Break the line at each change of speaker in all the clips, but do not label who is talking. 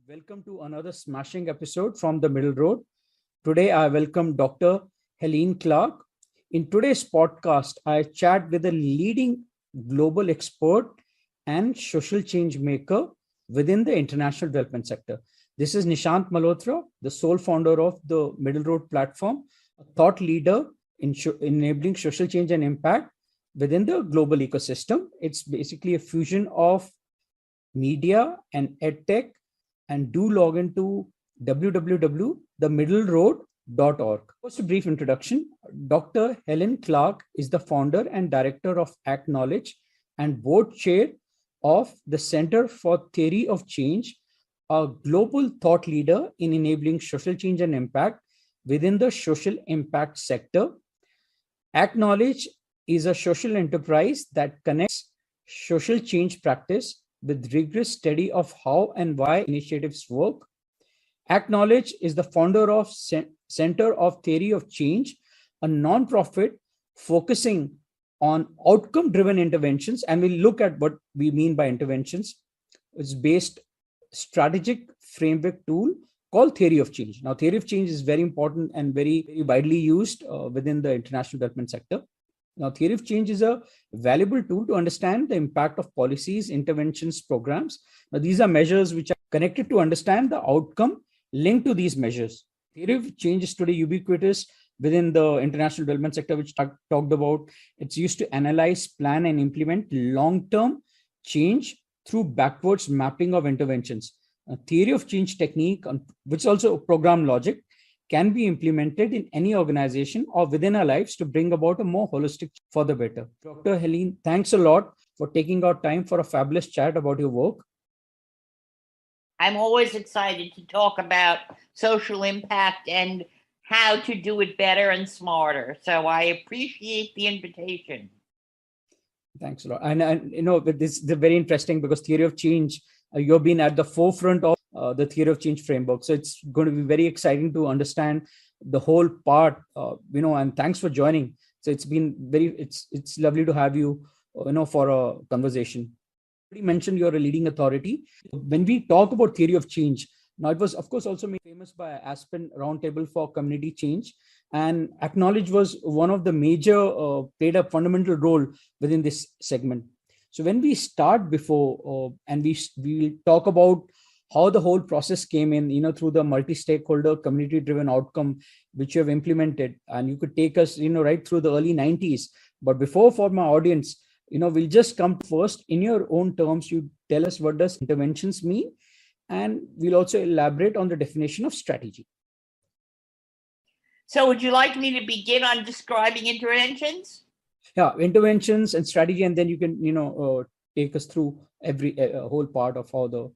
Welcome to another smashing episode from the Middle Road. Today, I welcome Dr. Helene Clark. In today's podcast, I chat with a leading global expert and social change maker within the international development sector. This is Nishant Malhotra, the sole founder of the Middle Road platform, a thought leader in enabling social change and impact within the global ecosystem. It's basically a fusion of media and edtech, and do log into www.themiddleroad.org. First, a brief introduction. Dr. Helene Clark is the founder and director of ActKnowledge and board chair of the Center for Theory of Change, a global thought leader in enabling social change and impact within the social impact sector. ActKnowledge is a social enterprise that connects social change practice with rigorous study of how and why initiatives work. ActKnowledge is the founder of Center of Theory of Change, a nonprofit focusing on outcome-driven interventions, and we'll look at what we mean by interventions. It's based strategic framework tool called Theory of Change. Now, Theory of Change is very important and very widely used within the international development sector. Now, Theory of Change is a valuable tool to understand the impact of policies, interventions, programs. Now, these are measures which are connected to understand the outcome linked to these measures. Theory of Change is today ubiquitous within the international development sector, which talked about. It's used to analyze, plan, and implement long-term change through backwards mapping of interventions. A theory of change technique, which is also program logic, can be implemented in any organization or within our lives to bring about a more holistic for the better. Dr. Helene, thanks a lot for taking out time for a fabulous chat about your work.
I'm always excited to talk about social impact and how to do it better and smarter. So I appreciate the invitation.
Thanks a lot. And this is very interesting because theory of change, you've been at the forefront of the theory of change framework. So it's going to be very exciting to understand the whole part, and thanks for joining. So it's been it's lovely to have you, for a conversation. You mentioned you're a leading authority. When we talk about theory of change, now it was, of course, also made famous by Aspen Roundtable for Community Change. And ActKnowledge was one of the major, played a fundamental role within this segment. So when we start before, and we talk about how the whole process came in, through the multi-stakeholder community-driven outcome, which you have implemented, and you could take us, right through the early 90s. But before, for my audience, we'll just come first in your own terms. You tell us what does interventions mean, and we'll also elaborate on the definition of strategy.
So would you like me to begin on describing interventions?
Yeah, interventions and strategy, and then you can, take us through every whole part of how the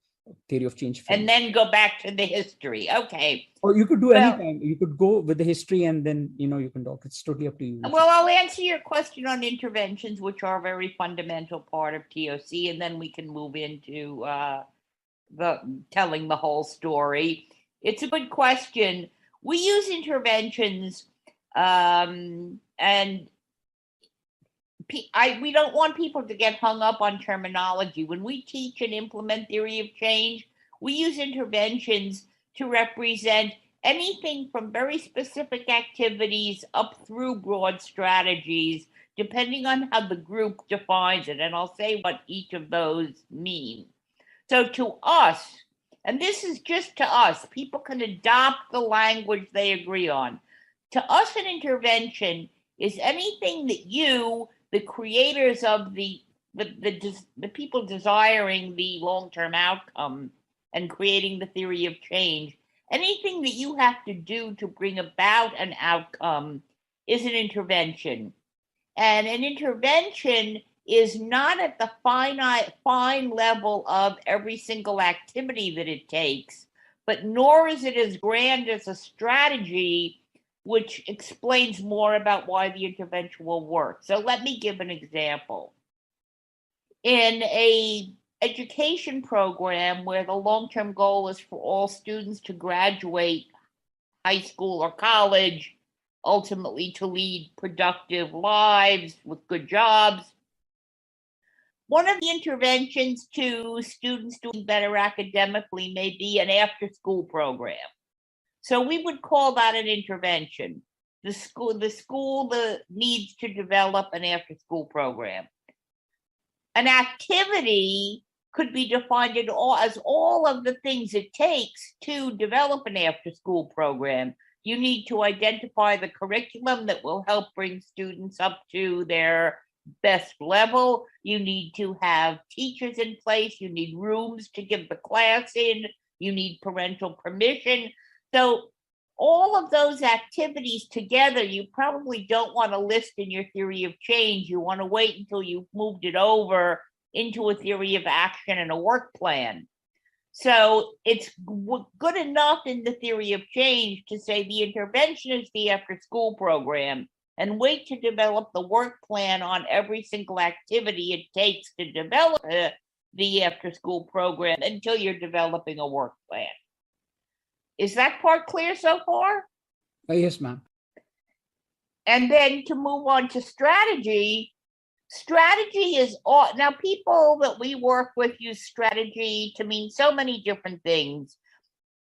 theory of change.
And then go back to the history. Okay.
Or you could do anything. You could go with the history and then, you can talk. It's totally up to you.
Well, I'll answer your question on interventions, which are a very fundamental part of TOC, and then we can move into the telling the whole story. It's a good question. We use interventions, and we don't want people to get hung up on terminology. When we teach and implement theory of change, we use interventions to represent anything from very specific activities up through broad strategies, depending on how the group defines it. And I'll say what each of those mean. So to us, and this is just to us, people can adopt the language they agree on. To us, an intervention is anything that you, the creators of the people desiring the long-term outcome and creating the theory of change, anything that you have to do to bring about an outcome is an intervention. And an intervention is not at the fine level of every single activity that it takes, but nor is it as grand as a strategy, which explains more about why the intervention will work. So let me give an example. In an education program where the long-term goal is for all students to graduate high school or college, ultimately to lead productive lives with good jobs, One of the interventions to students doing better academically may be an after-school program. So we would call that an intervention. The school needs to develop an after-school program. An activity could be defined as all of the things it takes to develop an after-school program. You need to identify the curriculum that will help bring students up to their best level. You need to have teachers in place. You need rooms to give the class in. You need parental permission. So all of those activities together, you probably don't want to list in your theory of change. You want to wait until you've moved it over into a theory of action and a work plan. So it's good enough in the theory of change to say the intervention is the after-school program, and wait to develop the work plan on every single activity it takes to develop the after-school program until you're developing a work plan. Is that part clear so far?
Yes, ma'am.
And then to move on to strategy. Strategy is all, now people that we work with use strategy to mean so many different things,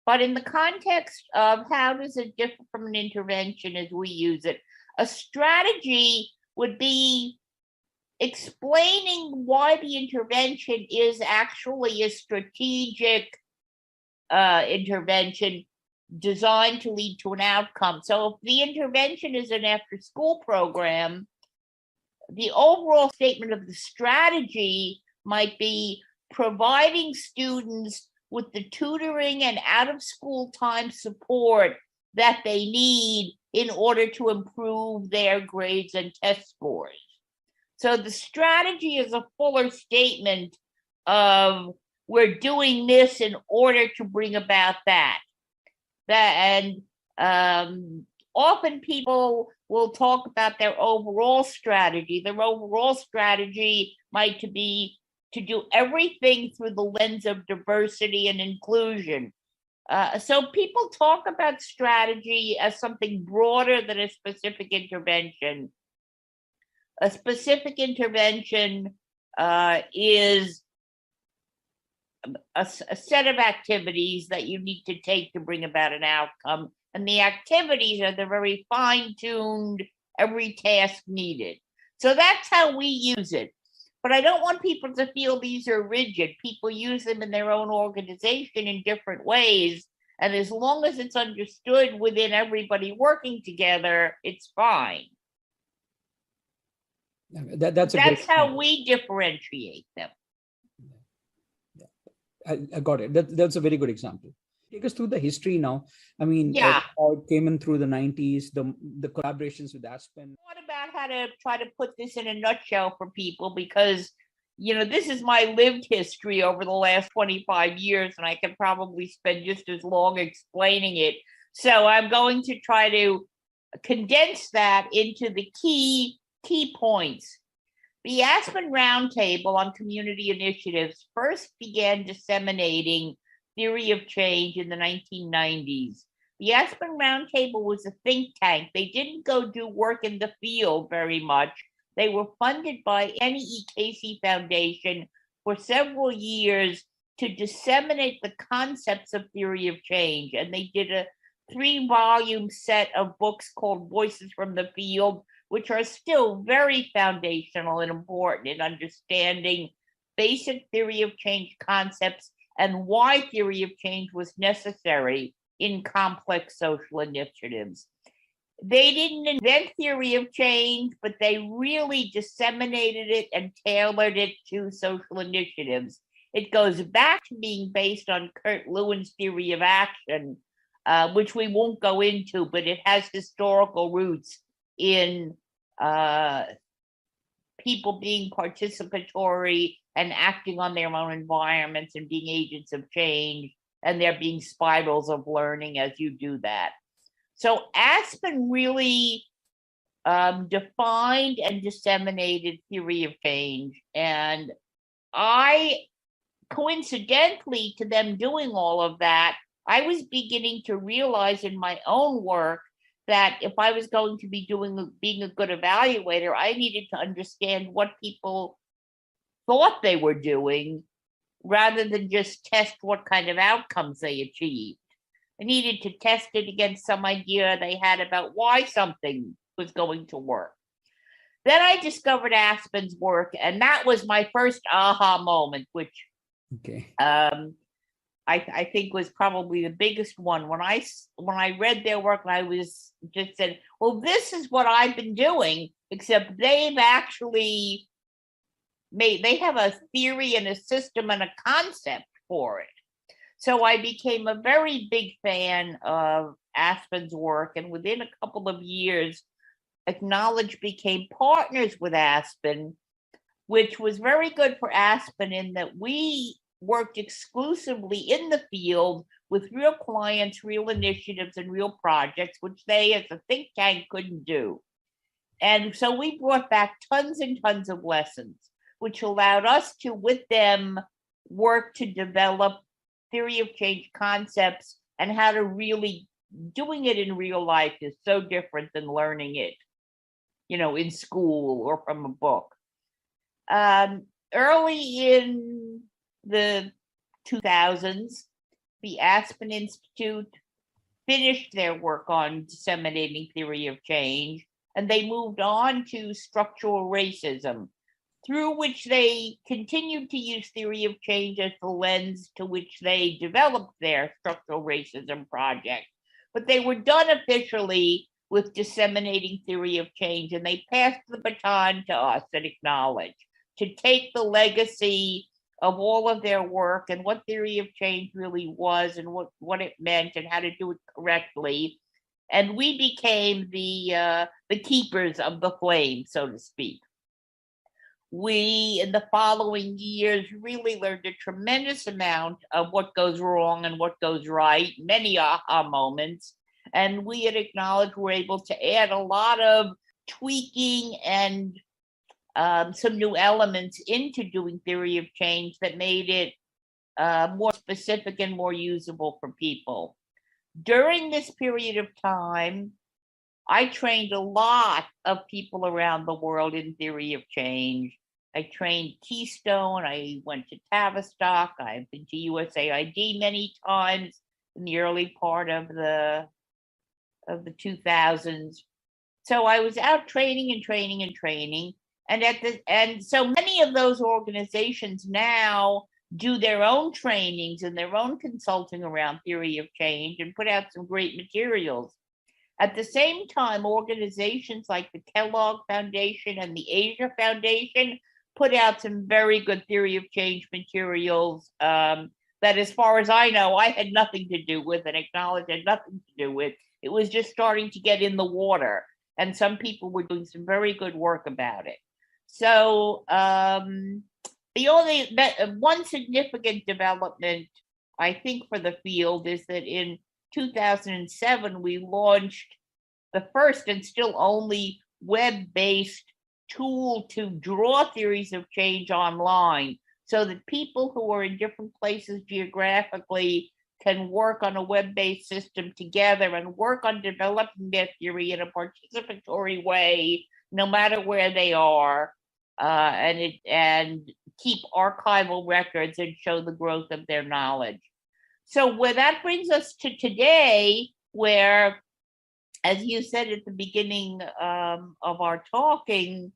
but in the context of how does it differ from an intervention as we use it, a strategy would be explaining why the intervention is actually a strategic intervention designed to lead to an outcome. So if the intervention is an after-school program, the overall statement of the strategy might be providing students with the tutoring and out-of-school time support that they need in order to improve their grades and test scores. So the strategy is a fuller statement of we're doing this in order to bring about that. Often people will talk about their overall strategy. Their overall strategy might be to do everything through the lens of diversity and inclusion. So people talk about strategy as something broader than a specific intervention. A specific intervention is a set of activities that you need to take to bring about an outcome. And the activities are the very fine-tuned, every task needed. So that's how we use it. But I don't want people to feel these are rigid. People use them in their own organization in different ways. And as long as it's understood within everybody working together, it's fine.
That's
how we differentiate them.
I got it. That's a very good example. Take us through the history now. I mean, how it came in through the 90s, the collaborations with Aspen.
What about how to try to put this in a nutshell for people? Because, this is my lived history over the last 25 years, and I could probably spend just as long explaining it. So I'm going to try to condense that into the key points. The Aspen Roundtable on Community Initiatives first began disseminating theory of change in the 1990s. The Aspen Roundtable was a think tank. They didn't go do work in the field very much. They were funded by Annie E. Casey Foundation for several years to disseminate the concepts of theory of change. And they did a 3-volume set of books called Voices from the Field, which are still very foundational and important in understanding basic theory of change concepts and why theory of change was necessary in complex social initiatives. They didn't invent theory of change, but they really disseminated it and tailored it to social initiatives. It goes back to being based on Kurt Lewin's theory of action, which we won't go into, but it has historical roots in people being participatory and acting on their own environments and being agents of change, and there being spirals of learning as you do that. So Aspen really defined and disseminated theory of change. And I, coincidentally to them doing all of that, I was beginning to realize in my own work that if I was going to be being a good evaluator, I needed to understand what people thought they were doing, rather than just test what kind of outcomes they achieved. I needed to test it against some idea they had about why something was going to work. Then I discovered Aspen's work, and that was my first aha moment, which I think was probably the biggest one. When I read their work, I was just said, well, this is what I've been doing, except they've actually they have a theory and a system and a concept for it. So I became a very big fan of Aspen's work, and within a couple of years, ActKnowledge became partners with Aspen, which was very good for Aspen in that we worked exclusively in the field with real clients, real initiatives, and real projects, which they as a think tank couldn't do. And so we brought back tons and tons of lessons, which allowed us to, with them, work to develop theory of change concepts and how to really doing it in real life is so different than learning it, in school or from a book. Early in the 2000s, the Aspen Institute finished their work on disseminating theory of change, and they moved on to structural racism, through which they continued to use theory of change as the lens to which they developed their structural racism project. But they were done officially with disseminating theory of change, and they passed the baton to us at ActKnowledge to take the legacy of all of their work and what theory of change really was and what it meant and how to do it correctly. And we became the keepers of the flame, so to speak. We, in the following years, really learned a tremendous amount of what goes wrong and what goes right, many aha moments. And we at ActKnowledge were able to add a lot of tweaking and some new elements into doing theory of change that made it more specific and more usable for people. During this period of time, I trained a lot of people around the world in theory of change. I trained Keystone, I went to Tavistock, I've been to USAID many times in the early part of the 2000s. So I was out training and training and training. And so many of those organizations now do their own trainings and their own consulting around theory of change and put out some great materials. At the same time, organizations like the Kellogg Foundation and the Asia Foundation put out some very good theory of change materials that, as far as I know, I had nothing to do with, and ActKnowledge had nothing to do with. It was just starting to get in the water, and some people were doing some very good work about it. So one significant development, I think, for the field is that in 2007, we launched the first and still only web-based tool to draw theories of change online, so that people who are in different places geographically can work on a web-based system together and work on developing their theory in a participatory way, no matter where they are, and keep archival records and show the growth of their knowledge. So where that brings us to today, where, as you said at the beginning of our talking,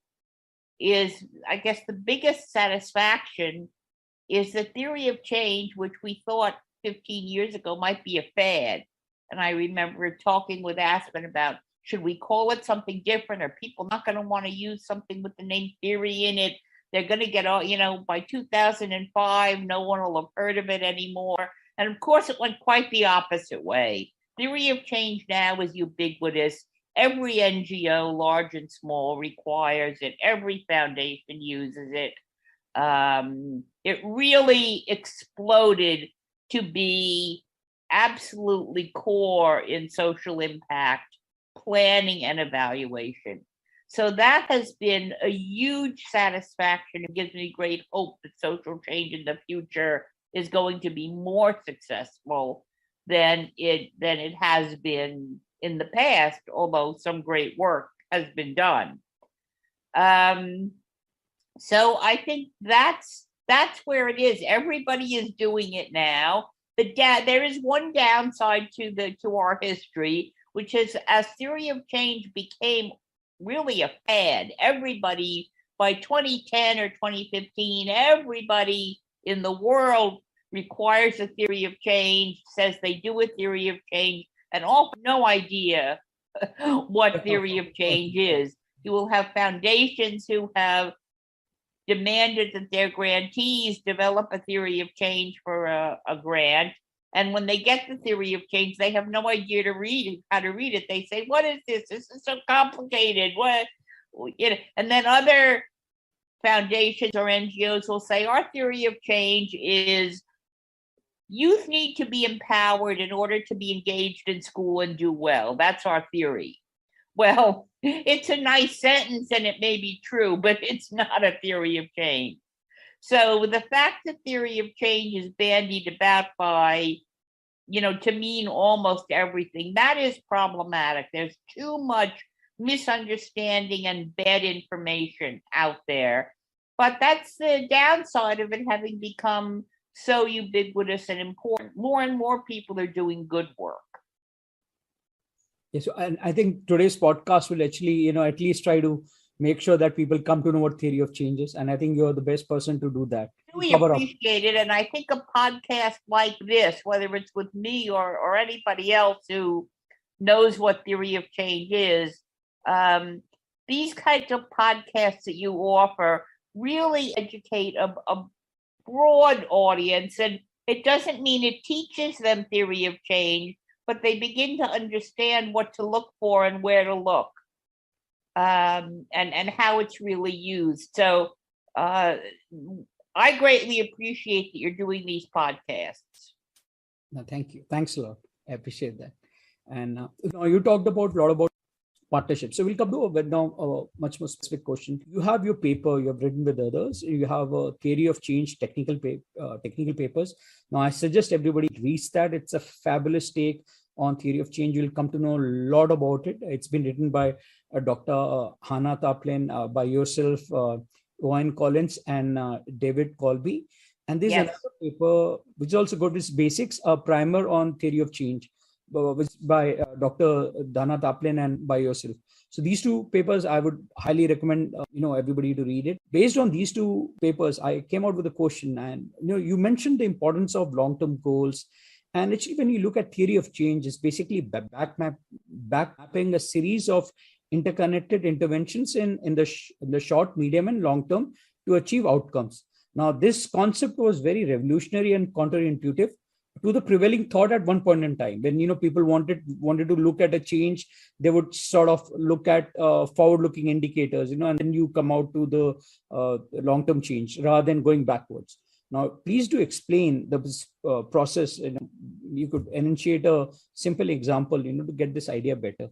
is, I guess, the biggest satisfaction is the theory of change, which we thought 15 years ago might be a fad. And I remember talking with Aspen about, should we call it something different? Are people not going to want to use something with the name theory in it? They're going to get all, by 2005, no one will have heard of it anymore. And of course, it went quite the opposite way. Theory of change now is ubiquitous. Every NGO, large and small, requires it. Every foundation uses it. It really exploded to be absolutely core in social impact planning and evaluation. So that has been a huge satisfaction. It gives me great hope that social change in the future is going to be more successful than it has been in the past, although some great work has been done. So I think that's where it is. Everybody is doing it now. There is one downside to our history, which is as theory of change became really a fad. Everybody by 2010 or 2015, everybody in the world requires a theory of change, says they do a theory of change, and all no idea what theory of change is. You will have foundations who have demanded that their grantees develop a theory of change for a grant. And when they get the theory of change, they have no idea how to read it. They say, "What is this? This is so complicated." And then other foundations or NGOs will say, "Our theory of change is youth need to be empowered in order to be engaged in school and do well. That's our theory." Well, it's a nice sentence and it may be true, but it's not a theory of change. So the fact that theory of change is bandied about by, to mean almost everything, that is problematic. There's too much misunderstanding and bad information out there. But that's the downside of it having become so ubiquitous and important. More and more people are doing good work.
Yes, and I think today's podcast will actually, at least try to make sure that people come to know what theory of change is. And I think you're the best person to do that.
We appreciate it. And I think a podcast like this, whether it's with me or anybody else who knows what theory of change is, these kinds of podcasts that you offer really educate a broad audience. And it doesn't mean it teaches them theory of change, but they begin to understand what to look for and where to look, and how it's really used. So I greatly appreciate that you're doing these podcasts.
No, thank you. Thanks a lot. I appreciate that. And you talked a lot about partnership. So we'll come to a much more specific question. You have your paper you have written with others. You have a theory of change technical papers. Now I suggest everybody reads that. It's a fabulous take on theory of change. You'll come to know a lot about it. It's been written by Dr. Hannah Taplin, by yourself, Owen Collins, and David Colby. And there's another paper which is also good, is Basics, a primer on theory of change, which by Dr. Dana Taplin and by yourself. So these two papers, I would highly recommend everybody to read it. Based on these two papers, I came out with a question, and you mentioned the importance of long-term goals. And actually, when you look at theory of change, it's basically backmapping a series of interconnected interventions in the short, medium, and long term to achieve outcomes. Now, this concept was very revolutionary and counterintuitive to the prevailing thought at one point in time. When people wanted to look at a change, they would sort of look at forward-looking indicators, and then you come out to the long-term change rather than going backwards. Now, please do explain the process. You could enunciate a simple example, to get this idea better.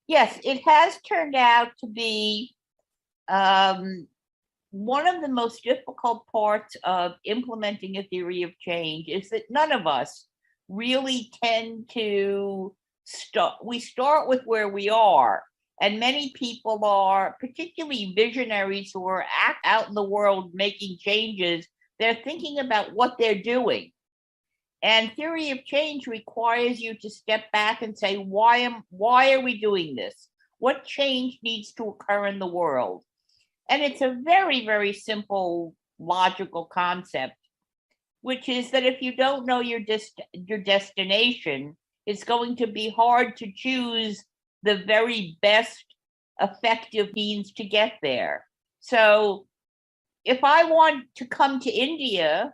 Yes, it has turned out to be one of the most difficult parts of implementing a theory of change is that none of us really tend to start. We start with where we are. And many people are, particularly visionaries who are out in the world making changes, they're thinking about what they're doing. And theory of change requires you to step back and say, why are we doing this? What change needs to occur in the world? And it's a very, very simple, logical concept, which is that if you don't know your destination, it's going to be hard to choose the very best effective means to get there. So if I want to come to India,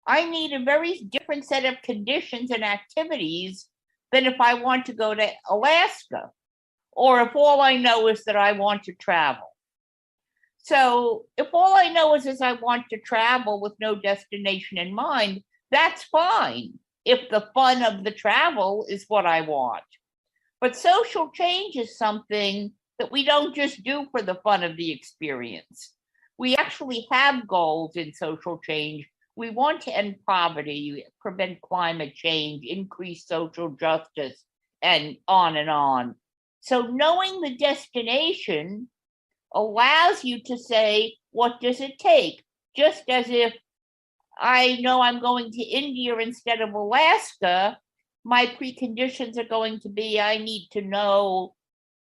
I need a very different set of conditions and activities than if I want to go to Alaska, or if all I know is that I want to travel. So if all I know is I want to travel with no destination in mind, that's fine if the fun of the travel is what I want. But social change is something that we don't just do for the fun of the experience. We actually have goals in social change. We want to end poverty, prevent climate change, increase social justice, and on and on. So knowing the destination allows you to say, what does it take? Just as if I know I'm going to India instead of Alaska, my preconditions are going to be, I need to know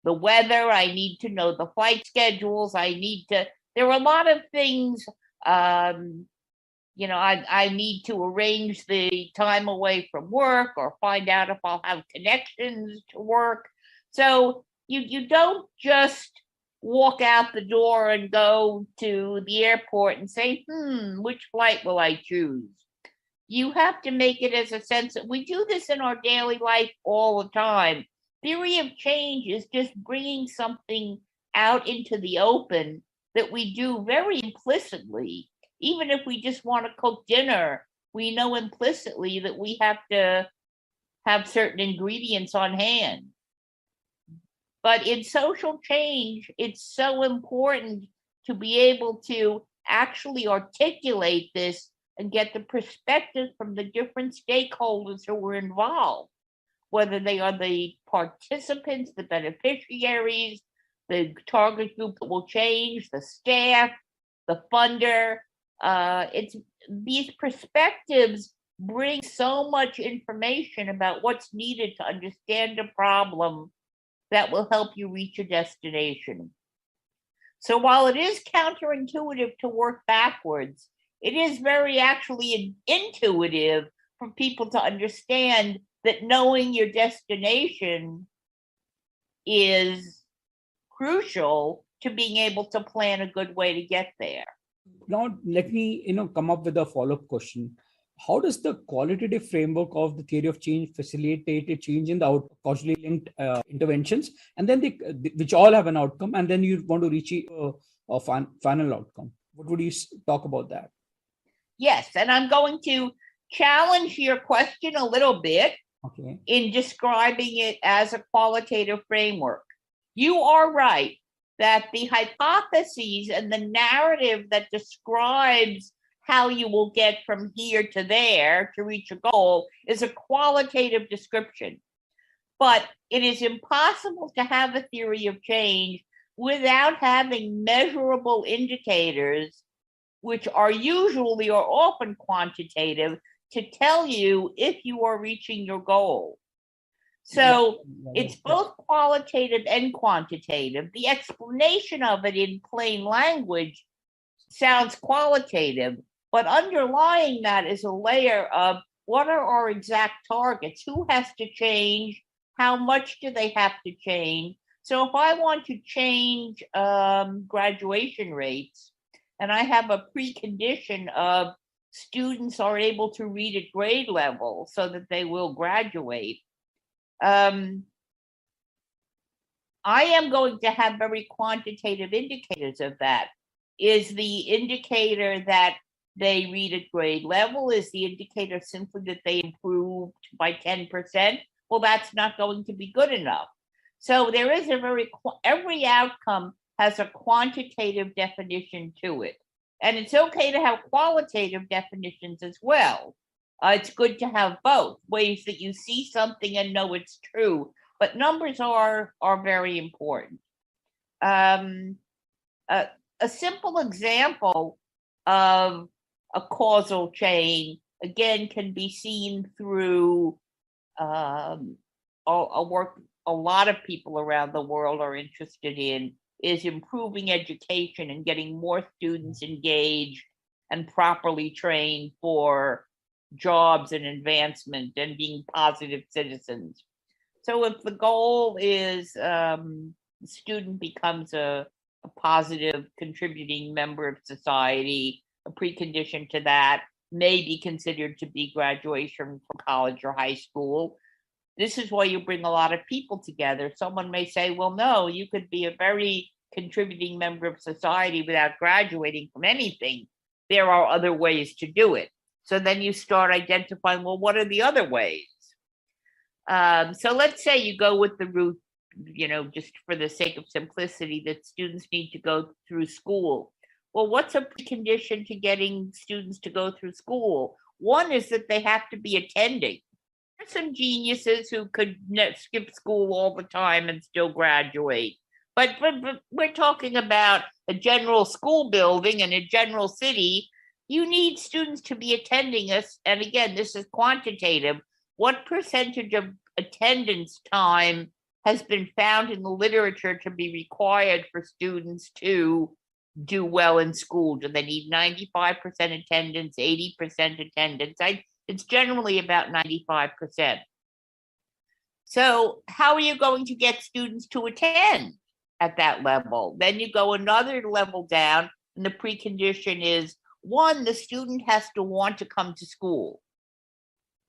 the weather, I need to know the flight schedules, there are a lot of things, I need to arrange the time away from work or find out if I'll have connections to work. So you don't just walk out the door and go to the airport and say, which flight will I choose? You have to make it as a sense that we do this in our daily life all the time. Theory of change is just bringing something out into the open that we do very implicitly. Even if we just want to cook dinner, we know implicitly that we have to have certain ingredients on hand. But in social change, it's so important to be able to actually articulate this and get the perspective from the different stakeholders who were involved, whether they are the participants, the beneficiaries, the target group that will change, the staff, the funder. These perspectives bring so much information about what's needed to understand a problem that will help you reach a destination. So while it is counterintuitive to work backwards, it is very actually intuitive for people to understand that knowing your destination is crucial to being able to plan a good way to get there.
Now, let me come up with a follow-up question. How does the qualitative framework of the theory of change facilitate a change in the causally linked interventions, and then which all have an outcome, and then you want to reach a final outcome? What would you talk about that?
Yes, and I'm going to challenge your question a little bit in describing it as a qualitative framework. You are right that the hypotheses and the narrative that describes how you will get from here to there to reach a goal is a qualitative description. But it is impossible to have a theory of change without having measurable indicators, which are usually or often quantitative, to tell you if you are reaching your goal. So it's both qualitative and quantitative. The explanation of it in plain language sounds qualitative, but underlying that is a layer of what are our exact targets? Who has to change? How much do they have to change? So if I want to change graduation rates, and I have a precondition of students are able to read at grade level so that they will graduate, I am going to have very quantitative indicators of that. Is the indicator that they read at grade level? Is the indicator simply that they improved by 10%? Well, that's not going to be good enough. So there is every outcome has a quantitative definition to it. And it's okay to have qualitative definitions as well. It's good to have both, ways that you see something and know it's true, but numbers are very important. A simple example of a causal chain, again, can be seen through a work a lot of people around the world are interested in, is improving education and getting more students engaged and properly trained for jobs and advancement and being positive citizens. So if the goal is the student becomes a positive contributing member of society, a precondition to that may be considered to be graduation from college or high school. This is why you bring a lot of people together. Someone may say, well, no, you could be a very contributing member of society without graduating from anything. There are other ways to do it. So then you start identifying, well, what are the other ways? So let's say you go with the route, just for the sake of simplicity, that students need to go through school. Well, what's a precondition to getting students to go through school? One is that they have to be attending. There's some geniuses who could skip school all the time and still graduate. But we're talking about a general school building and a general city. You need students to be attending us. And again, this is quantitative. What percentage of attendance time has been found in the literature to be required for students to do well in school? Do they need 95% attendance, 80% attendance? It's generally about 95%. So how are you going to get students to attend at that level? Then you go another level down, and the precondition is, one, the student has to want to come to school.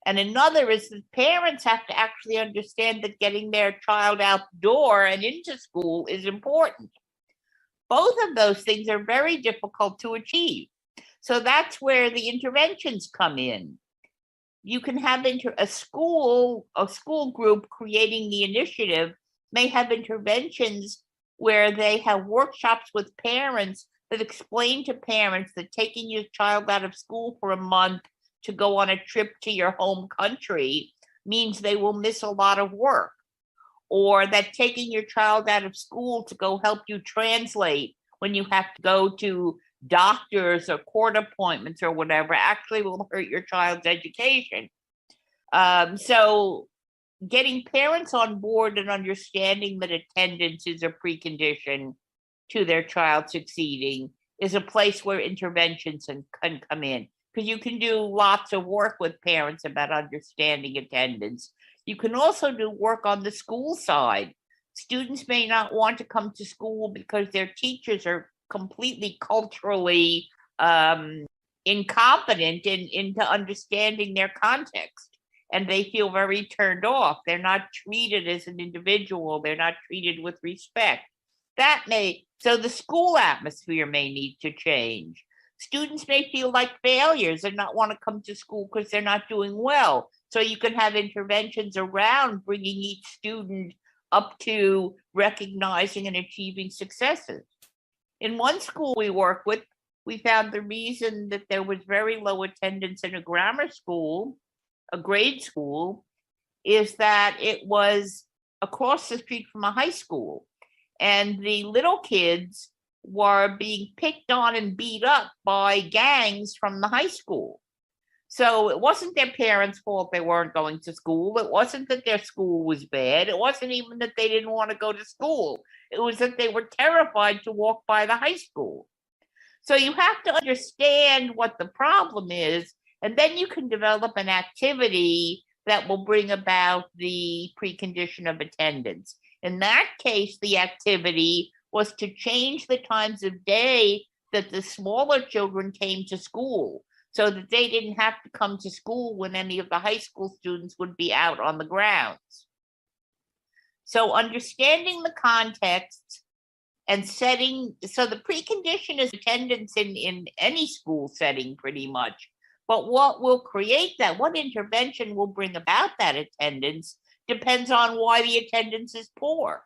And another is that parents have to actually understand that getting their child out the door and into school is important. Both of those things are very difficult to achieve. So that's where the interventions come in. You can have a school group creating the initiative may have interventions where they have workshops with parents that explain to parents that taking your child out of school for a month to go on a trip to your home country means they will miss a lot of work, or that taking your child out of school to go help you translate when you have to go to doctors or court appointments or whatever actually will hurt your child's education. So getting parents on board and understanding that attendance is a precondition to their child succeeding is a place where interventions can come in, because you can do lots of work with parents about understanding attendance. You can also do work on the school side. Students may not want to come to school because their teachers are completely culturally incompetent into understanding their context, and they feel very turned off. They're not treated as an individual. They're not treated with respect. So the school atmosphere may need to change. Students may feel like failures and not want to come to school because they're not doing well. So you can have interventions around bringing each student up to recognizing and achieving successes. In one school we work with, we found the reason that there was very low attendance in a grammar school, a grade school, is that it was across the street from a high school. And the little kids were being picked on and beat up by gangs from the high school. So it wasn't their parents' fault they weren't going to school. It wasn't that their school was bad. It wasn't even that they didn't want to go to school. It was that they were terrified to walk by the high school. So you have to understand what the problem is, and then you can develop an activity that will bring about the precondition of attendance. In that case, the activity was to change the times of day that the smaller children came to school, so that they didn't have to come to school when any of the high school students would be out on the grounds. So understanding the context and setting, so the precondition is attendance in any school setting pretty much. But what will create that, what intervention will bring about that attendance, depends on why the attendance is poor.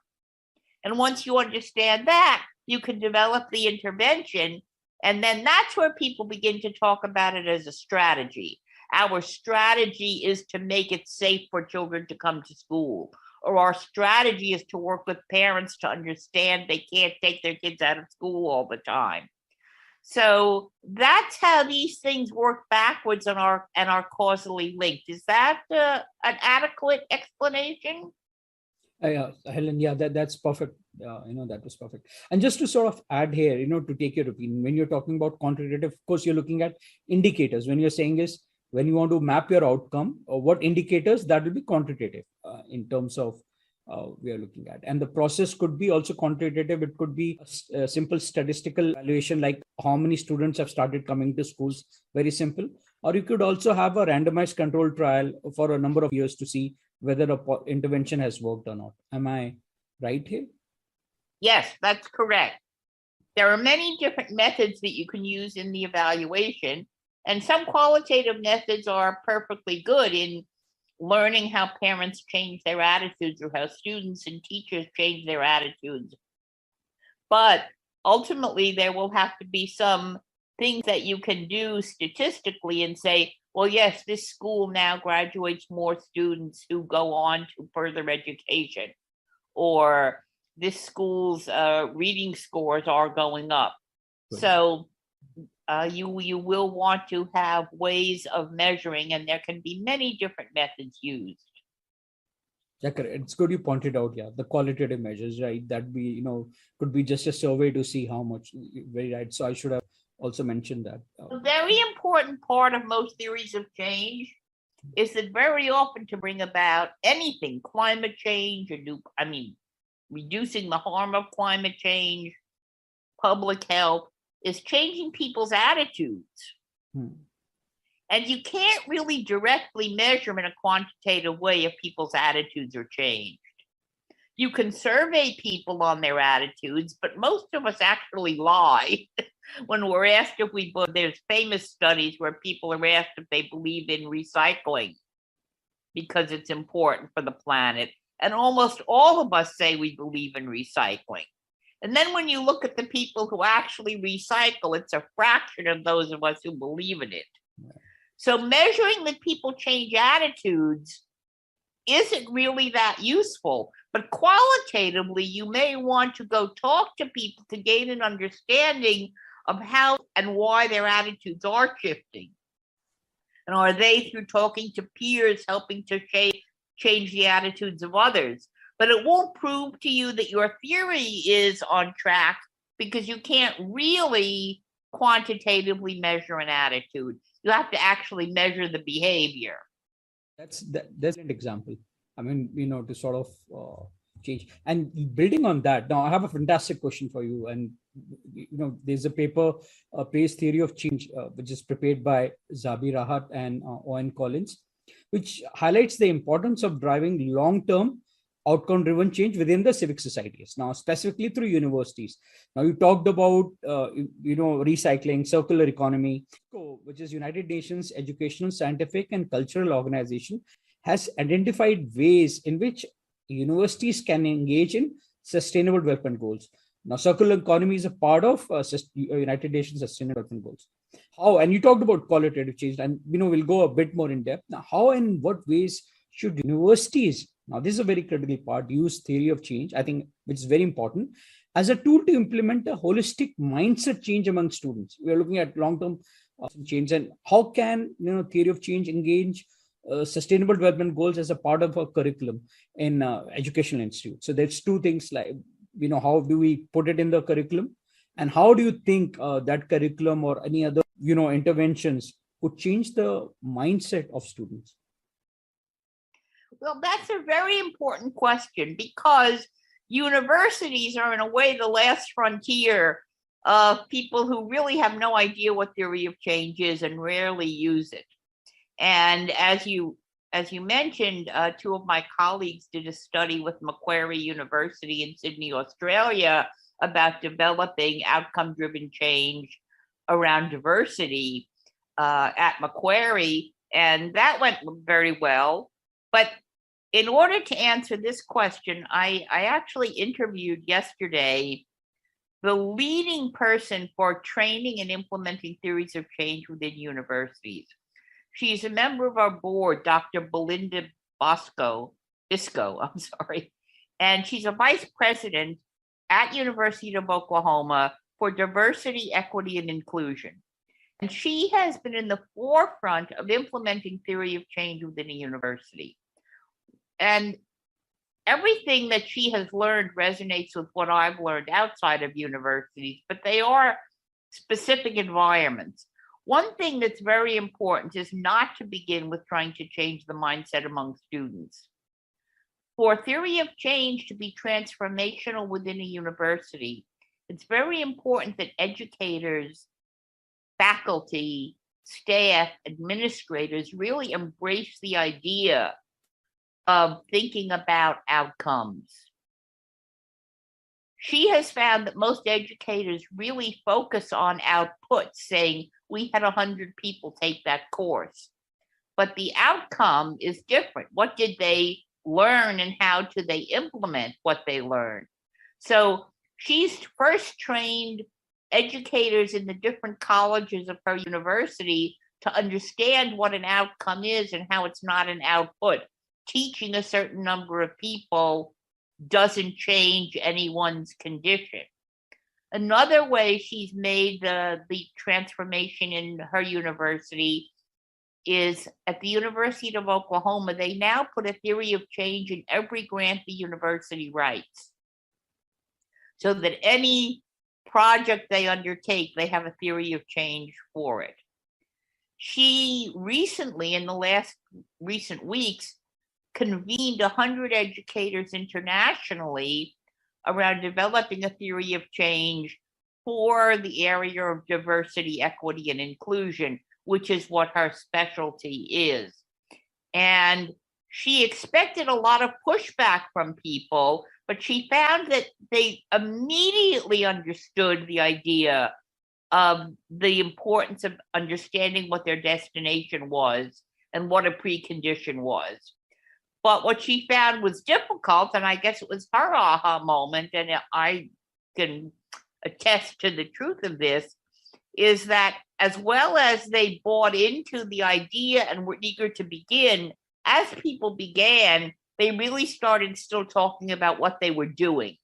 And once you understand that, you can develop the intervention. And then that's where people begin to talk about it as a strategy. Our strategy is to make it safe for children to come to school. Or our strategy is to work with parents to understand they can't take their kids out of school all the time. So that's how these things work backwards and are causally linked. Is that an adequate explanation?
Yeah, Helen, yeah, that's perfect. That was perfect. And just to sort of add here, to take your opinion, when you're talking about quantitative, of course, you're looking at indicators. When you're saying is, when you want to map your outcome, or what indicators, that will be quantitative in terms of we are looking at. And the process could be also quantitative. It could be a simple statistical evaluation, like how many students have started coming to schools, very simple. Or you could also have a randomized control trial for a number of years to see whether an intervention has worked or not. Am I right here?
Yes, that's correct. There are many different methods that you can use in the evaluation, and some qualitative methods are perfectly good in learning how parents change their attitudes or how students and teachers change their attitudes. But ultimately, there will have to be some things that you can do statistically and say, well, yes, this school now graduates more students who go on to further education. Or this school's reading scores are going up.
Right.
So you will want to have ways of measuring, and there can be many different methods used.
Yeah, correct. It's good you pointed out, yeah, the qualitative measures, right? That we, could be just a survey to see how much, very right. So I should have also mentioned that.
A very important part of most theories of change is that very often to bring about anything, climate change, reducing the harm of climate change, public health, is changing people's attitudes. And you can't really directly measure in a quantitative way if people's attitudes are changed. You can survey people on their attitudes, but most of us actually lie when we're asked if we believe. There's famous studies where people are asked if they believe in recycling because it's important for the planet. And almost all of us say we believe in recycling. And then when you look at the people who actually recycle, it's a fraction of those of us who believe in it. So measuring that people change attitudes isn't really that useful. But qualitatively, you may want to go talk to people to gain an understanding of how and why their attitudes are shifting. And are they, through talking to peers, helping to change the attitudes of others? But it won't prove to you that your theory is on track because you can't really quantitatively measure an attitude. You have to actually measure the behavior.
That's an example. I mean, to sort of change. And building on that, now I have a fantastic question for you. And, there's a paper, Praise Theory of Change, which is prepared by Zabi Rahat and Owen Collins, which highlights the importance of driving long-term outcome-driven change within the civic societies, now specifically through universities. Now you talked about, recycling, circular economy, which is United Nations Educational, Scientific and Cultural Organization, has identified ways in which universities can engage in sustainable development goals. Now, circular economy is a part of United Nations Sustainable Development Goals. How, and you talked about qualitative change, and we'll go a bit more in depth. Now, how and what ways should universities, now this is a very critical part, use theory of change, I think, which is very important, as a tool to implement a holistic mindset change among students? We are looking at long-term change, and how can theory of change engage sustainable development goals as a part of a curriculum in educational institute? So there's two things, like, how do we put it in the curriculum, and how do you think that curriculum or any other interventions could change the mindset of students?
Well, that's a very important question, because universities are in a way the last frontier of people who really have no idea what theory of change is and rarely use it. And as you mentioned, two of my colleagues did a study with Macquarie University in Sydney, Australia, about developing outcome-driven change around diversity at Macquarie, and that went very well. But in order to answer this question, I actually interviewed yesterday the leading person for training and implementing theories of change within universities. She's a member of our board, Dr. Belinda Bisco, and she's a vice president at University of Oklahoma for diversity, equity, and inclusion. And she has been in the forefront of implementing theory of change within a university. And everything that she has learned resonates with what I've learned outside of universities, but they are specific environments. One thing that's very important is not to begin with trying to change the mindset among students. For theory of change to be transformational within a university, it's very important that educators, faculty, staff, administrators really embrace the idea of thinking about outcomes. She has found that most educators really focus on outputs, saying, we had 100 people take that course. But the outcome is different. What did they learn, and how do they implement what they learned? So she's first trained educators in the different colleges of her university to understand what an outcome is and how it's not an output, teaching a certain number of people doesn't change anyone's condition. Another way she's made the transformation in her university is at the University of Oklahoma. They now put a theory of change in every grant the university writes, so that any project they undertake, they have a theory of change for it. She recently, in the recent weeks, convened 100 educators internationally around developing a theory of change for the area of diversity, equity, and inclusion, which is what her specialty is. And she expected a lot of pushback from people, but she found that they immediately understood the idea of the importance of understanding what their destination was and what a precondition was. But what she found was difficult, and I guess it was her aha moment, and I can attest to the truth of this, is that as well as they bought into the idea and were eager to begin, as people began, they really started still talking about what they were doing,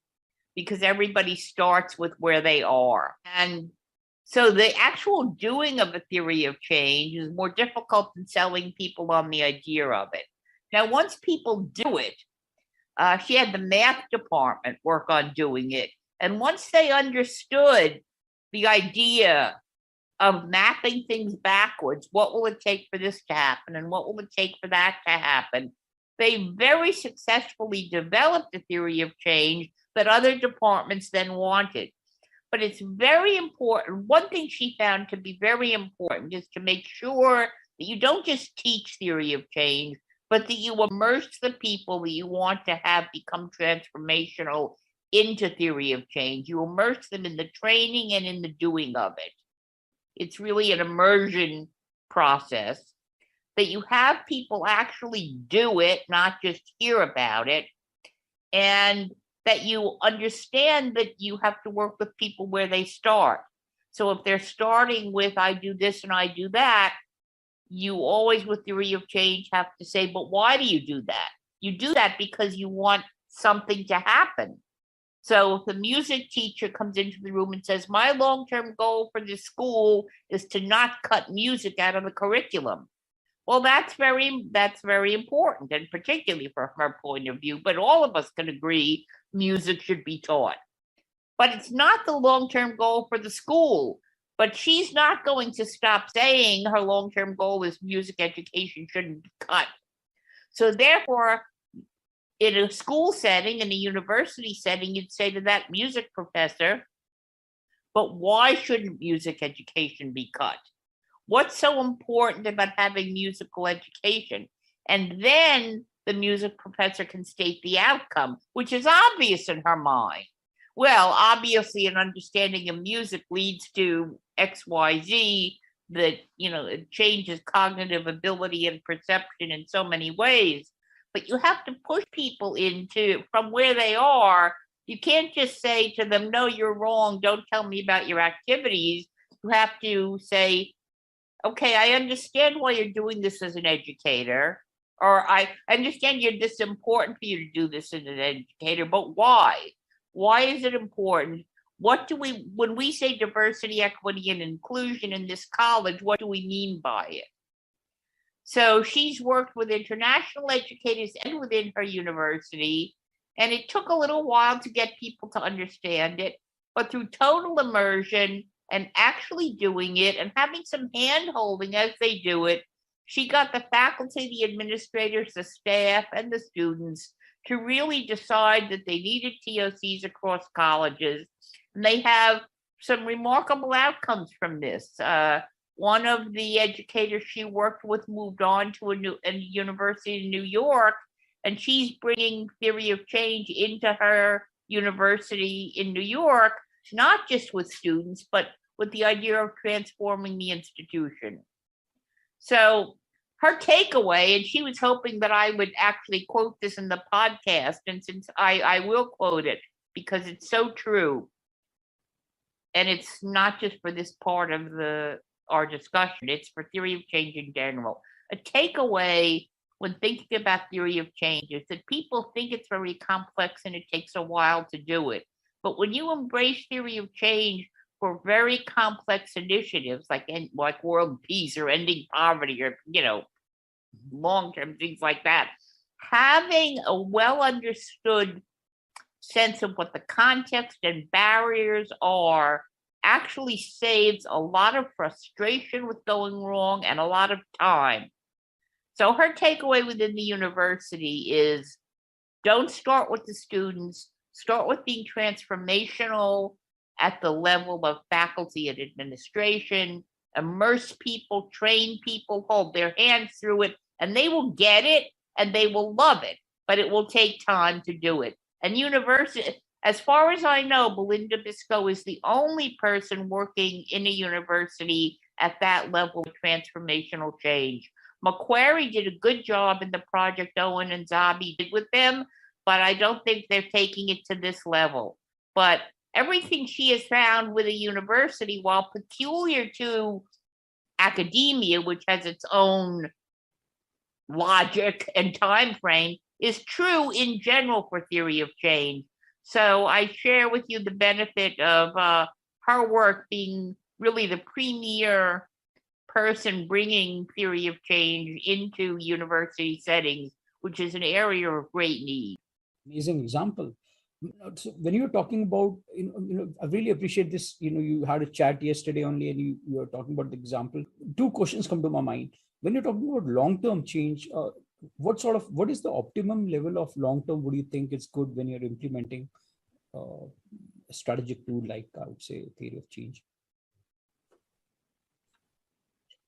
because everybody starts with where they are. And so the actual doing of a theory of change is more difficult than selling people on the idea of it. Now, once people do it, she had the math department work on doing it. And once they understood the idea of mapping things backwards, what will it take for this to happen and what will it take for that to happen, they very successfully developed a theory of change that other departments then wanted. But it's very important. One thing she found to be very important is to make sure that you don't just teach theory of change, but that you immerse the people that you want to have become transformational into theory of change. You immerse them in the training and in the doing of it. It's really an immersion process, that you have people actually do it, not just hear about it, and that you understand that you have to work with people where they start. So if they're starting with, I do this and I do that, you always, with theory of change, have to say, but why do you do that? You do that because you want something to happen. So if the music teacher comes into the room and says, my long-term goal for this school is to not cut music out of the curriculum. Well, that's very important, and particularly from her point of view, but all of us can agree music should be taught. But it's not the long-term goal for the school. But she's not going to stop saying her long-term goal is music education shouldn't be cut. So therefore, in a school setting, in a university setting, you'd say to that music professor, but why shouldn't music education be cut? What's so important about having musical education? And then the music professor can state the outcome, which is obvious in her mind. Well, obviously, an understanding of music leads to XYZ, that, it changes cognitive ability and perception in so many ways. But you have to push people from where they are. You can't just say to them, no, you're wrong, don't tell me about your activities. You have to say, okay, I understand why you're doing this as an educator, or I understand this is important for you to do this as an educator, but why? Why is it important? When we say diversity, equity, and inclusion in this college, what do we mean by it? So she's worked with international educators and within her university, and it took a little while to get people to understand it, but through total immersion and actually doing it and having some hand-holding as they do it, she got the faculty, the administrators, the staff, and the students to really decide that they needed TOCs across colleges. And they have some remarkable outcomes from this. One of the educators she worked with moved on to a university in New York, and she's bringing theory of change into her university in New York, not just with students, but with the idea of transforming the institution. So her takeaway, and she was hoping that I would actually quote this in the podcast, and since I will quote it because it's so true, and it's not just for this part of our discussion, it's for theory of change in general. A takeaway when thinking about theory of change is that people think it's very complex and it takes a while to do it. But when you embrace theory of change for very complex initiatives like world peace or ending poverty or, long-term things like that, having a well understood sense of what the context and barriers are actually saves a lot of frustration with going wrong and a lot of time. So her takeaway within the university is don't start with the students, start with being transformational at the level of faculty and administration, immerse people, train people, hold their hands through it, and they will get it and they will love it, but it will take time to do it. And university, as far as I know, Belinda Biscoe is the only person working in a university at that level of transformational change. Macquarie did a good job in the project Owen and Zabi did with them, but I don't think they're taking it to this level. But everything she has found with a university, while peculiar to academia, which has its own logic and time frame, is true in general for theory of change. So I share with you the benefit of her work being really the premier person bringing theory of change into university settings, which is an area of great need.
Amazing example. So when you're talking about, I really appreciate this. You had a chat yesterday only, and you were talking about the example. Two questions come to my mind. When you're talking about long-term change, what is the optimum level of long-term? What do you think is good when you're implementing a strategic tool like, I would say, theory of change?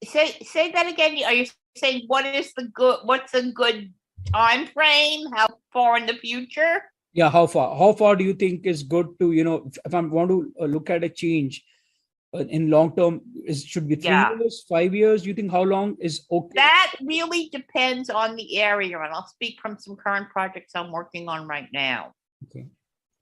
Say that again. Are you saying what's a good time frame? How far in the future?
Yeah, how far do you think is good to, if I want to look at a change in long term, should be 3 years, 5 years? You think how long is okay?
That really depends on the area, and I'll speak from some current projects I'm working on right now.
Okay.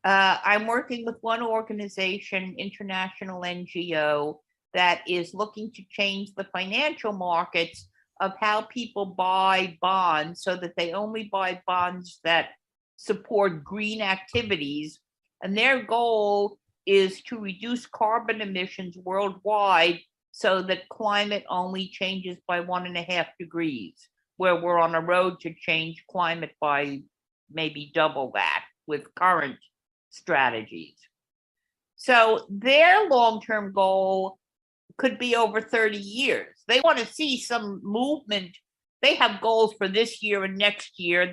I'm working with one organization, international NGO, that is looking to change the financial markets of how people buy bonds so that they only buy bonds that support green activities. And their goal is to reduce carbon emissions worldwide so that climate only changes by 1.5 degrees, where we're on a road to change climate by maybe double that with current strategies. So their long-term goal could be over 30 years. They want to see some movement. They have goals for this year and next year.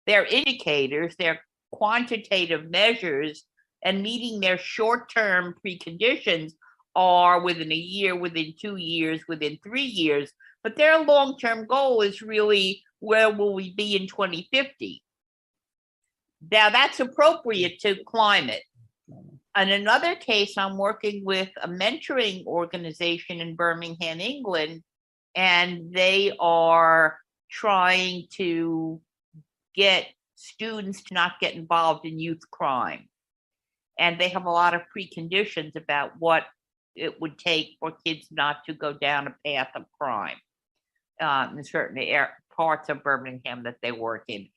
Their indicators, their quantitative measures, and meeting their short-term preconditions are within a year, within 2 years, within 3 years. But their long-term goal is really, where will we be in 2050? Now, that's appropriate to climate. In another case, I'm working with a mentoring organization in Birmingham, England, and they are trying to get students to not get involved in youth crime. And they have a lot of preconditions about what it would take for kids not to go down a path of crime in certain parts of Birmingham that they work in.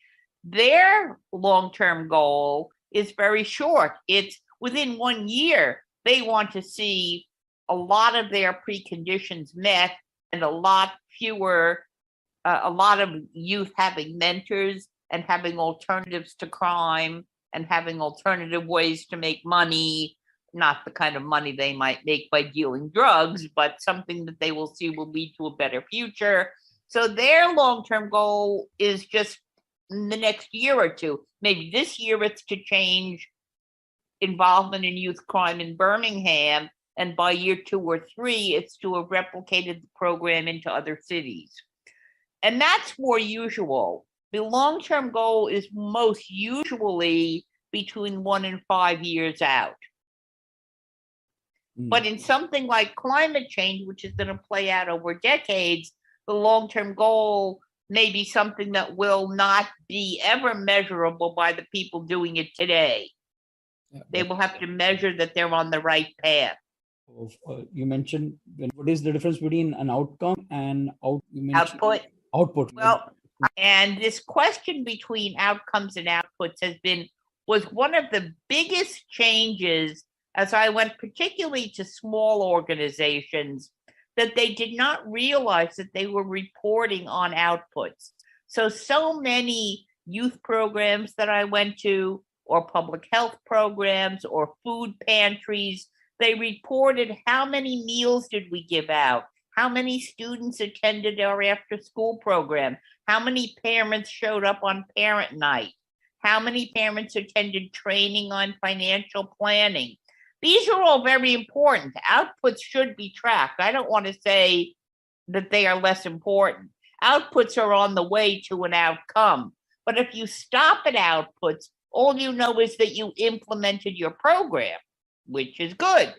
Their long-term goal is very short. It's within 1 year, they want to see a lot of their preconditions met and a lot of youth having mentors and having alternatives to crime and having alternative ways to make money, not the kind of money they might make by dealing drugs, but something that they will see will lead to a better future. So their long-term goal is just in the next year or two. Maybe this year it's to change involvement in youth crime in Birmingham, and by year 2 or 3, it's to have replicated the program into other cities. And that's more usual. The long-term goal is most usually between 1 and 5 years out. But in something like climate change, which is going to play out over decades, the long-term goal may be something that will not be ever measurable by the people doing it today. They will have to measure that they're on the right path.
You mentioned, what is the difference between an outcome and output?
Well, And this question between outcomes and outputs was one of the biggest changes as I went particularly to small organizations, that they did not realize that they were reporting on outputs. So many youth programs that I went to, or public health programs, or food pantries, they reported how many meals did we give out, how many students attended our after school program, how many parents showed up on parent night, how many parents attended training on financial planning. These are all very important. Outputs should be tracked. I don't want to say that they are less important. Outputs are on the way to an outcome. But if you stop at outputs, all you know is that you implemented your program, which is good.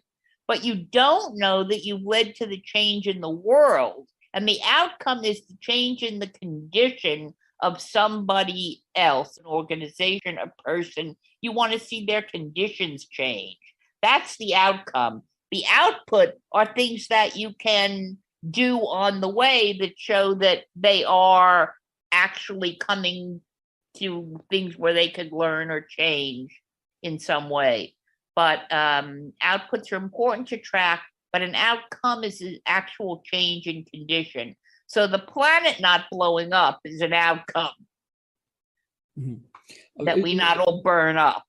But you don't know that you've led to the change in the world. And the outcome is the change in the condition of somebody else, an organization, a person. You want to see their conditions change. That's the outcome. The output are things that you can do on the way that show that they are actually coming to things where they could learn or change in some way. But outputs are important to track, but an outcome is an actual change in condition. So the planet not blowing up is an outcome. Mm-hmm. That we not all burn up.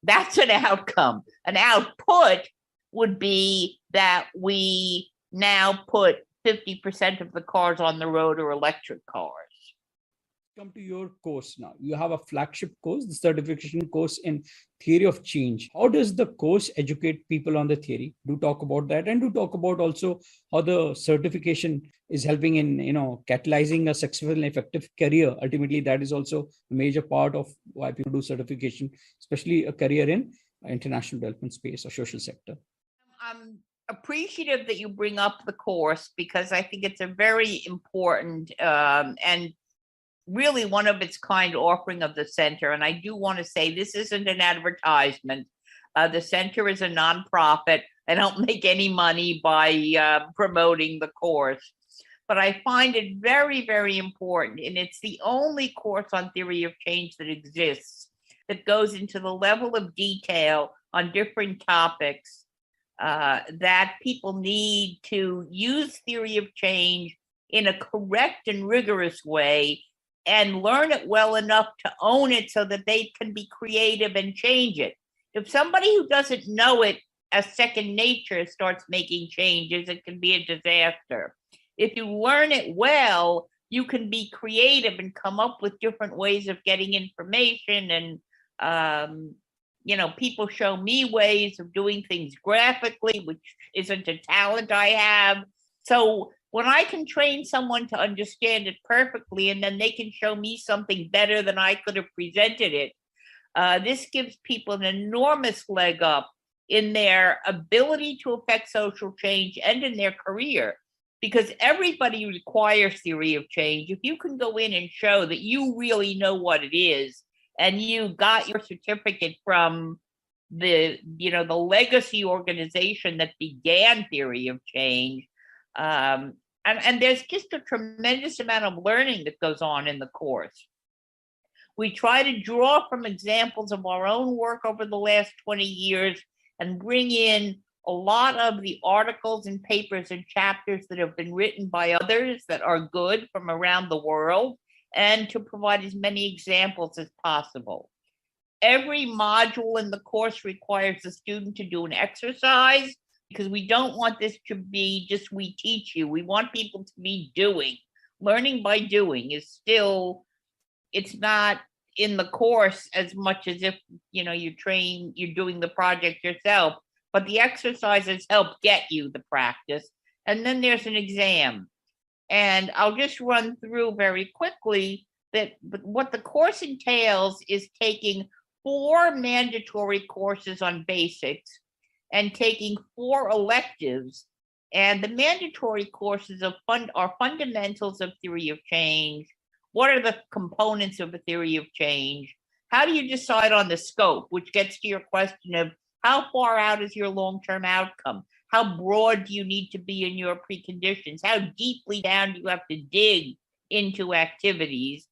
That's an outcome. An output would be that we now put 50% of the cars on the road are electric cars.
Come to your course now. You have a flagship course, the certification course in theory of change. How does the course educate people on the theory? Do talk about that, and do talk about also how the certification is helping in, catalyzing a successful and effective career. Ultimately, that is also a major part of why people do certification, especially a career in international development space or social sector.
I'm appreciative that you bring up the course, because I think it's a very important and really one of its kind offering of the center. And I do want to say this isn't an advertisement. The center is a nonprofit. I don't make any money by promoting the course, but I find it very, very important. And it's the only course on theory of change that exists that goes into the level of detail on different topics that people need to use theory of change in a correct and rigorous way, and learn it well enough to own it so that they can be creative and change it. If somebody who doesn't know it as second nature starts making changes, it can be a disaster. If you learn it well, you can be creative and come up with different ways of getting information. And, people show me ways of doing things graphically, which isn't a talent I have. So when I can train someone to understand it perfectly, and then they can show me something better than I could have presented it, this gives people an enormous leg up in their ability to affect social change and in their career, because everybody requires theory of change. If you can go in and show that you really know what it is, and you got your certificate from the legacy organization that began theory of change, and there's just a tremendous amount of learning that goes on in the course. We try to draw from examples of our own work over the last 20 years and bring in a lot of the articles and papers and chapters that have been written by others that are good from around the world, and to provide as many examples as possible. Every module in the course requires the student to do an exercise, because we don't want this to be just we teach you. We want people to be doing. Learning by doing is still, it's not in the course as much as if, you're doing the project yourself, but the exercises help get you the practice. And then there's an exam. And I'll just run through very quickly that what the course entails is taking 4 mandatory courses on basics and taking 4 electives. And the mandatory courses are fundamentals of theory of change. What are the components of a theory of change? How do you decide on the scope, which gets to your question of how far out is your long-term outcome? How broad do you need to be in your preconditions? How deeply down do you have to dig into activities,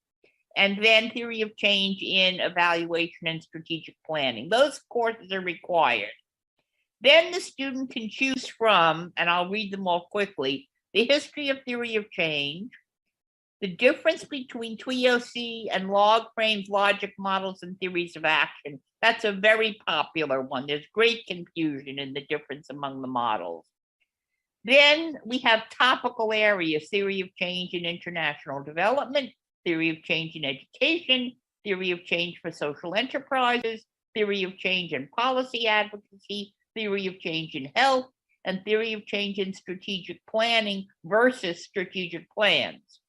and then theory of change in evaluation and strategic planning. Those courses are required. Then the student can choose from, and I'll read them all quickly, the history of theory of change, the difference between TOC and log frames, logic models, and theories of action. That's a very popular one. There's great confusion in the difference among the models. Then we have topical areas, theory of change in international development, theory of change in education, theory of change for social enterprises, theory of change in policy advocacy, theory of change in health, and theory of change in strategic planning versus strategic plans.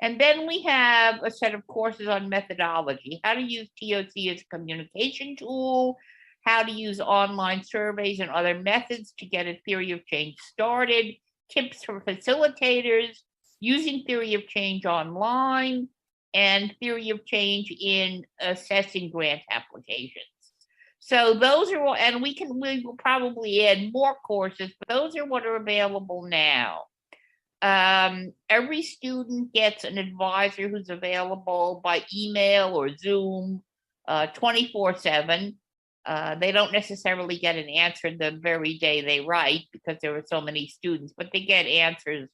And then we have a set of courses on methodology, how to use TOC as a communication tool, how to use online surveys and other methods to get a theory of change started, tips for facilitators, using theory of change online, and theory of change in assessing grant applications. So those are all, and we will probably add more courses, but those are what are available now. Every student gets an advisor who's available by email or Zoom 24/7. They don't necessarily get an answer the very day they write because there are so many students, but they get answers.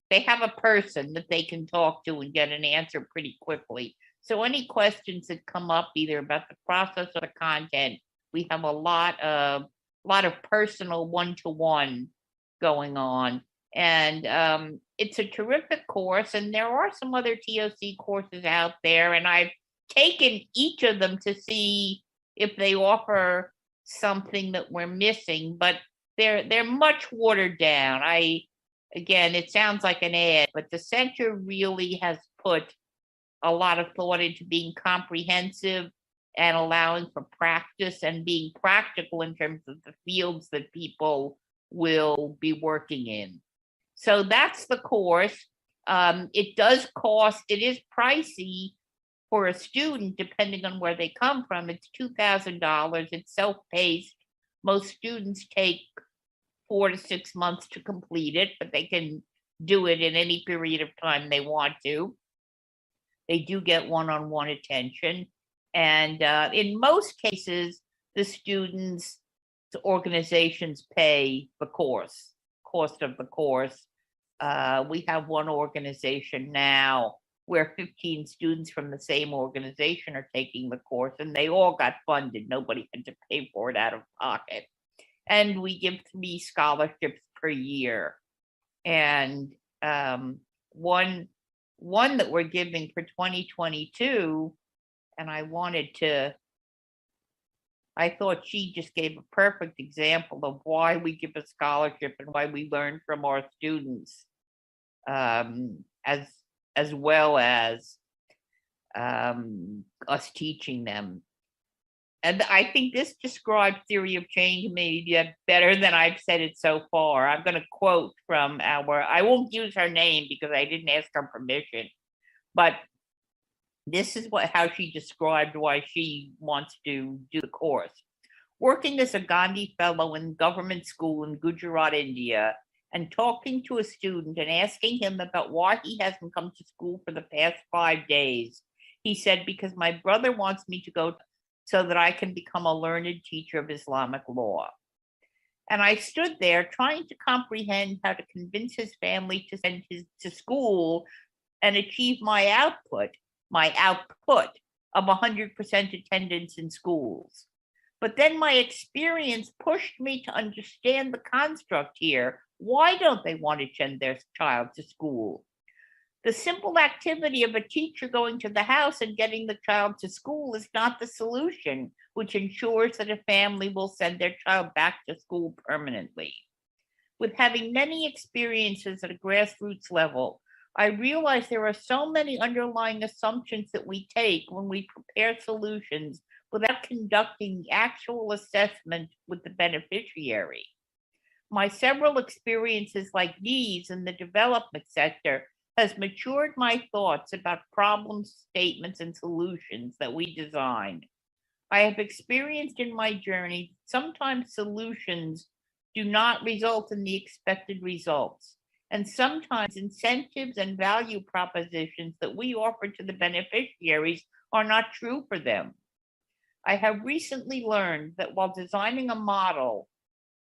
They have a person that they can talk to and get an answer pretty quickly. So any questions that come up either about the process or the content, we have a lot of personal one-to-one going on. And it's a terrific course, and there are some other TOC courses out there, and I've taken each of them to see if they offer something that we're missing, but they're much watered down. Again, it sounds like an ad, but the center really has put a lot of thought into being comprehensive and allowing for practice and being practical in terms of the fields that people will be working in. So that's the course. It does cost, it is pricey for a student, depending on where they come from. It's $2,000. It's self-paced. Most students take 4 to 6 months to complete it, but they can do it in any period of time they want to. They do get one-on-one attention. And in most cases, the students' organizations pay the cost of the course. We have one organization now where 15 students from the same organization are taking the course, and they all got funded. Nobody had to pay for it out of pocket. And we give 3 scholarships per year. And one that we're giving for 2022, and I thought she just gave a perfect example of why we give a scholarship and why we learn from our students, as well as us teaching them. And I think this describes theory of change maybe better than I've said it so far. I'm going to quote from I won't use her name because I didn't ask her permission, but this is how she described why she wants to do the course. Working as a Gandhi Fellow in government school in Gujarat, India, and talking to a student and asking him about why he hasn't come to school for the past 5 days, he said, because my brother wants me to go so that I can become a learned teacher of Islamic law. And I stood there trying to comprehend how to convince his family to send him to school and achieve my output of 100% attendance in schools. But then my experience pushed me to understand the construct here. Why don't they want to send their child to school? The simple activity of a teacher going to the house and getting the child to school is not the solution, which ensures that a family will send their child back to school permanently. With having many experiences at a grassroots level, I realize there are so many underlying assumptions that we take when we prepare solutions without conducting the actual assessment with the beneficiary. My several experiences like these in the development sector has matured my thoughts about problems, statements, and solutions that we designed. I have experienced in my journey sometimes solutions do not result in the expected results. and sometimes incentives and value propositions that we offer to the beneficiaries are not true for them. I have recently learned that while designing a model,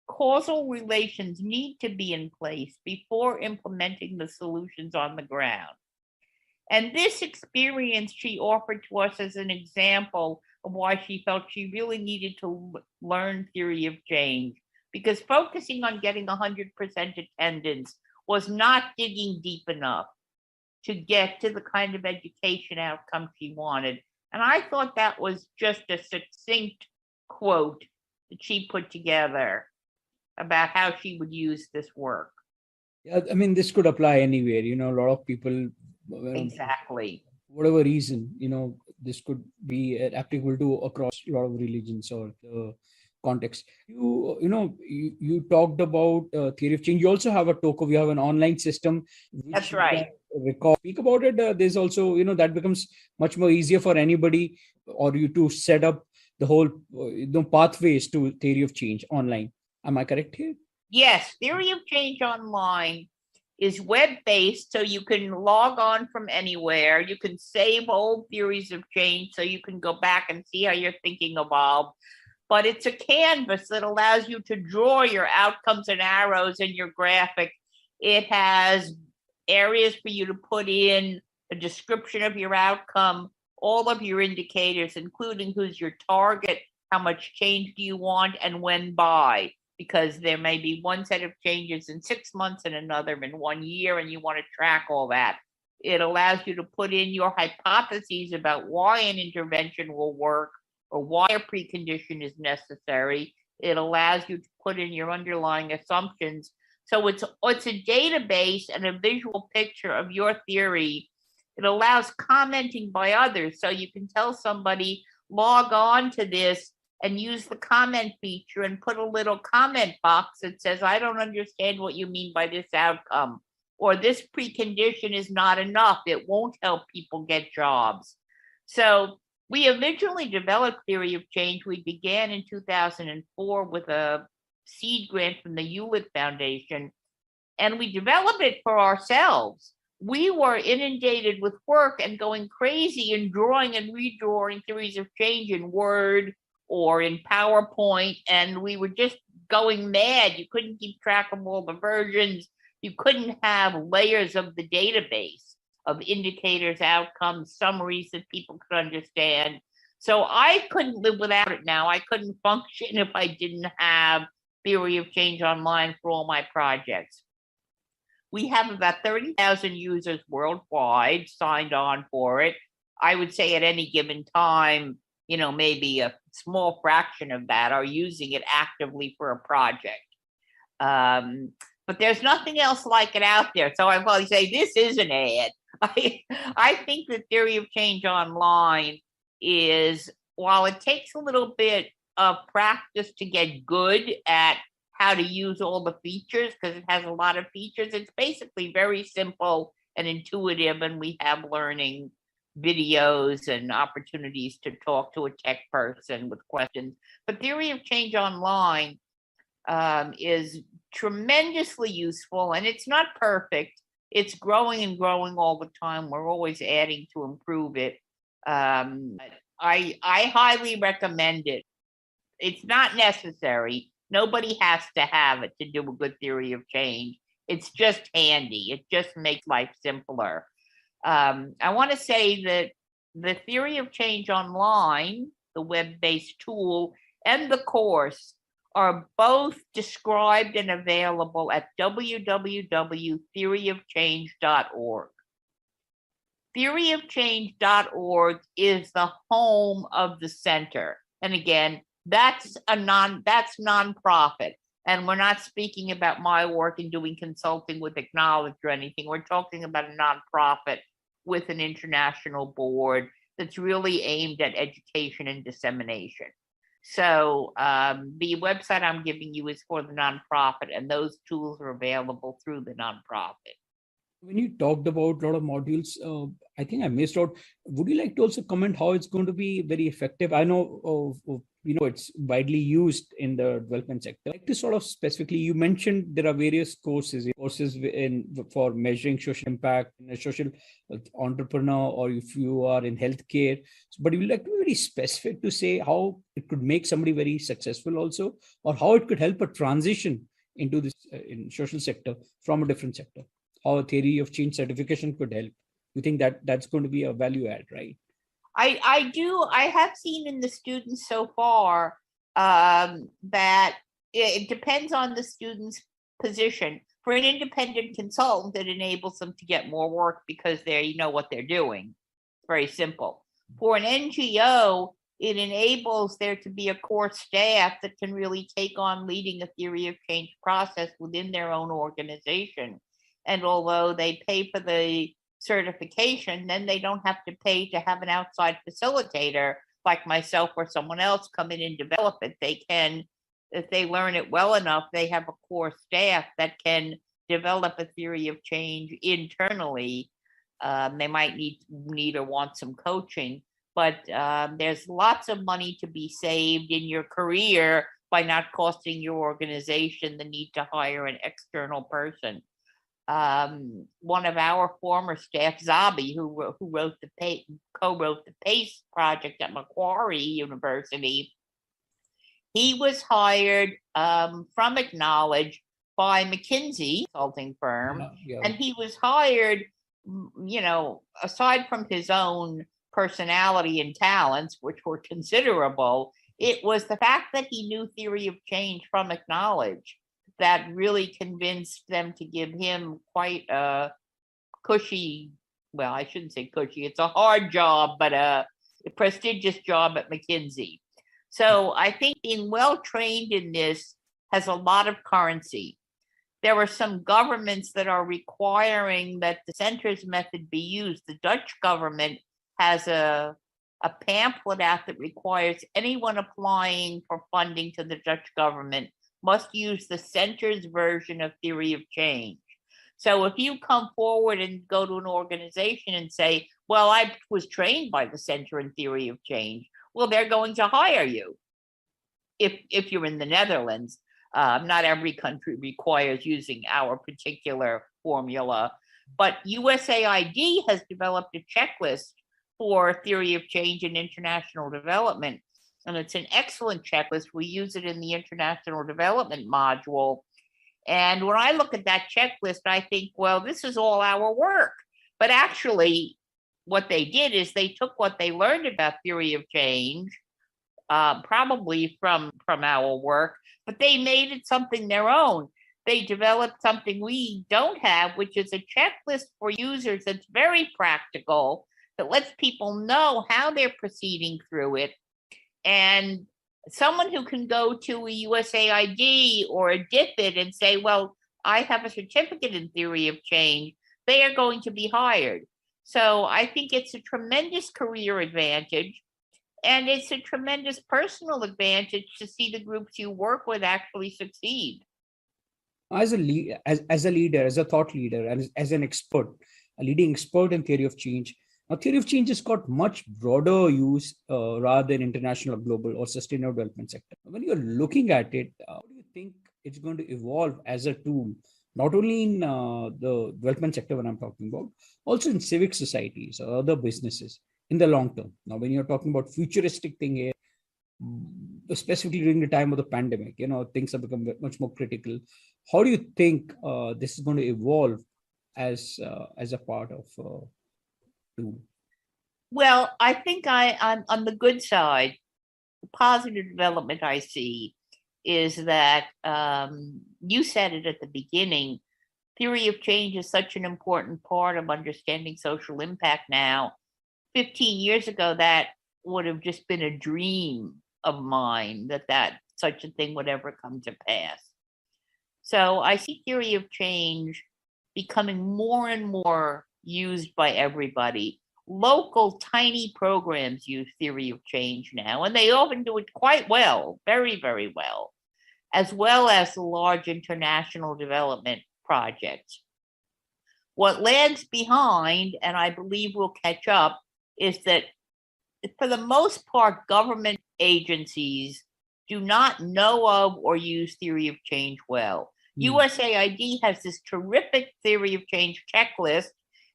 causal relations need to be in place before implementing the solutions on the ground. And this experience she offered to us as an example of why she felt she really needed to learn theory of change, because focusing on getting 100% attendance was not digging deep enough to get to the kind of education outcome she wanted. And I thought that was just a succinct quote that she put together about how she would use this work.
Yeah, I mean, this could apply anywhere. A lot of people,
Exactly.
whatever reason, this could be applicable to across a lot of religions or the context. You talked about theory of change. You also have a token. You have an online system which
That's
you
right.
can record. Speak about it. There's also, that becomes much more easier for anybody or you to set up the whole pathways to theory of change online. Am I correct here?
Yes, Theory of Change Online is web-based, so you can log on from anywhere. You can save old theories of change, so you can go back and see how your thinking evolved. But it's a canvas that allows you to draw your outcomes and arrows in your graphic. It has areas for you to put in a description of your outcome, all of your indicators, including who's your target, how much change do you want, and when by, because there may be one set of changes in 6 months and another in 1 year, and you want to track all that. It allows you to put in your hypotheses about why an intervention will work or why a precondition is necessary. It allows you to put in your underlying assumptions. So it's a database and a visual picture of your theory. It allows commenting by others. So you can tell somebody, log on to this and use the comment feature and put a little comment box that says, I don't understand what you mean by this outcome, or this precondition is not enough. It won't help people get jobs. So we originally developed Theory of Change. We began in 2004 with a seed grant from the Hewlett Foundation, and we developed it for ourselves. We were inundated with work and going crazy and drawing and redrawing theories of change in Word or in PowerPoint, and we were just going mad. You couldn't keep track of all the versions. You couldn't have layers of the database of indicators, outcomes, summaries that people could understand. So I couldn't live without it now. I couldn't function if I didn't have Theory of Change Online for all my projects. We have about 30,000 users worldwide signed on for it. I would say at any given time, maybe a small fraction of that are using it actively for a project. But there's nothing else like it out there. So I probably say this is an ad. I think that Theory of Change Online is, while it takes a little bit of practice to get good at how to use all the features, because it has a lot of features, it's basically very simple and intuitive, and we have learning videos and opportunities to talk to a tech person with questions. But Theory of Change Online is tremendously useful, and it's not perfect. It's growing and growing all the time. We're always adding to improve it. I highly recommend it. It's not necessary. Nobody has to have it to do a good theory of change. It's just handy. It just makes life simpler. I want to say that the Theory of Change Online, the web-based tool, and the course are both described and available at www.theoryofchange.org. Theoryofchange.org is the home of the center. And again, that's nonprofit. And we're not speaking about my work in doing consulting with ActKnowledge or anything. We're talking about a nonprofit with an international board that's really aimed at education and dissemination. So the website I'm giving you is for the nonprofit, and those tools are available through the nonprofit.
When you talked about a lot of modules, I think I missed out. Would you like to also comment how it's going to be very effective? I know, it's widely used in the development sector. I'd like to sort of specifically, you mentioned there are various courses for measuring social impact, social entrepreneur, or if you are in healthcare. But you would like to be very specific to say how it could make somebody very successful also, or how it could help a transition into this in social sector from a different sector. How a theory of change certification could help. You think that that's going to be a value add, right?
I do. I have seen in the students so far that it depends on the student's position. For an independent consultant, it enables them to get more work because they know what they're doing. Very simple. For an NGO, it enables there to be a core staff that can really take on leading a theory of change process within their own organization. And although they pay for the certification, then they don't have to pay to have an outside facilitator like myself or someone else come in and develop it. They can, if they learn it well enough, they have a core staff that can develop a theory of change internally. They might need or want some coaching, but there's lots of money to be saved in your career by not costing your organization the need to hire an external person. One of our former staff, Zabi, who co-wrote the PACE project at Macquarie University, he was hired from ActKnowledge by McKinsey consulting firm, and he was hired, aside from his own personality and talents, which were considerable, it was the fact that he knew theory of change from ActKnowledge that really convinced them to give him quite a cushy, well, I shouldn't say cushy, it's a hard job, but a prestigious job at McKinsey. So I think being well trained in this has a lot of currency. There are some governments that are requiring that the center's method be used. The Dutch government has a pamphlet out that requires anyone applying for funding to the Dutch government must use the center's version of theory of change. So if you come forward and go to an organization and say, well, I was trained by the center in theory of change, well, they're going to hire you if you're in the Netherlands. Not every country requires using our particular formula, but USAID has developed a checklist for theory of change and international development. And it's an excellent checklist. We use it in the international development module. And when I look at that checklist, I think, well, this is all our work. But actually, what they did is they took what they learned about theory of change, probably from our work, but they made it something their own. They developed something we don't have, which is a checklist for users that's very practical, that lets people know how they're proceeding through it. And someone who can go to a USAID or a DFID and say, well, I have a certificate in theory of change, they are going to be hired. So I think it's a tremendous career advantage. And it's a tremendous personal advantage to see the groups you work with actually succeed.
As a leader, as a thought leader, and as an expert, a leading expert in theory of change, now, theory of change has got much broader use rather than international or global or sustainable development sector. When you're looking at it, how do you think it's going to evolve as a tool, not only in the development sector when I'm talking about, also in civic societies or other businesses in the long term? Now, when you're talking about futuristic thing here, specifically during the time of the pandemic, things have become much more critical. How do you think this is going to evolve as a part of tool?
Well, I think I'm on the good side. The positive development I see is that you said it at the beginning. Theory of change is such an important part of understanding social impact now. 15 years ago, that would have just been a dream of mine that such a thing would ever come to pass. So I see theory of change becoming more and more used by everybody. Local tiny programs use theory of change now, and they often do it quite well, very, very well as large international development projects. What lags behind, and I believe will catch up, is that for the most part, government agencies do not know of or use theory of change well. USAID has this terrific theory of change checklist,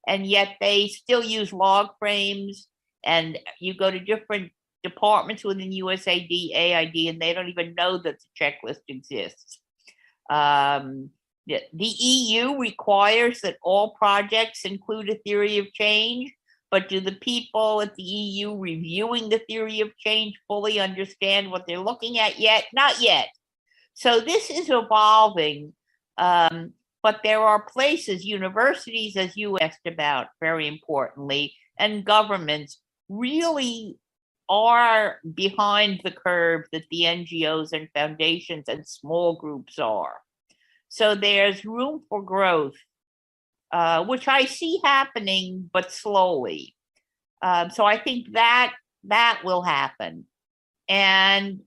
and yet they still use log frames, and you go to different departments within USAID, AID, and they don't even know that the checklist exists. The EU requires that all projects include a theory of change, but do the people at the EU reviewing the theory of change fully understand what they're looking at yet? Not yet. So this is evolving, but there are places, universities, as you asked about, very importantly, and governments really are behind the curve that the NGOs and foundations and small groups are. So there's room for growth, which I see happening, but slowly. So I think that will happen. And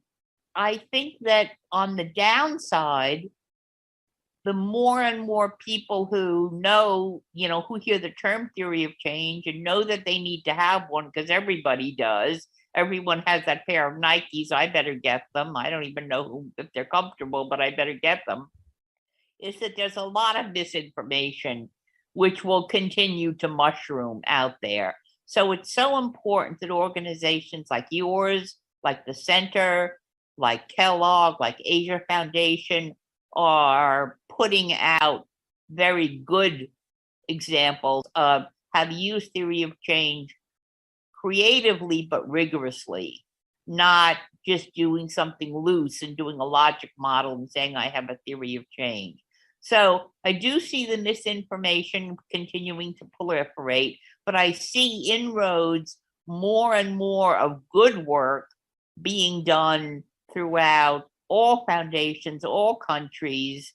I think that on the downside, the more and more people who know, who hear the term theory of change and know that they need to have one, because everybody does. Everyone has that pair of Nikes. I better get them. I don't even know if they're comfortable, but I better get them. Is that there's a lot of misinformation which will continue to mushroom out there. So it's so important that organizations like yours, like the Center, like Kellogg, like Asia Foundation, are putting out very good examples of how to use theory of change creatively but rigorously, not just doing something loose and doing a logic model and saying I have a theory of change. So I do see the misinformation continuing to proliferate, but I see inroads, more and more of good work being done throughout all foundations, all countries.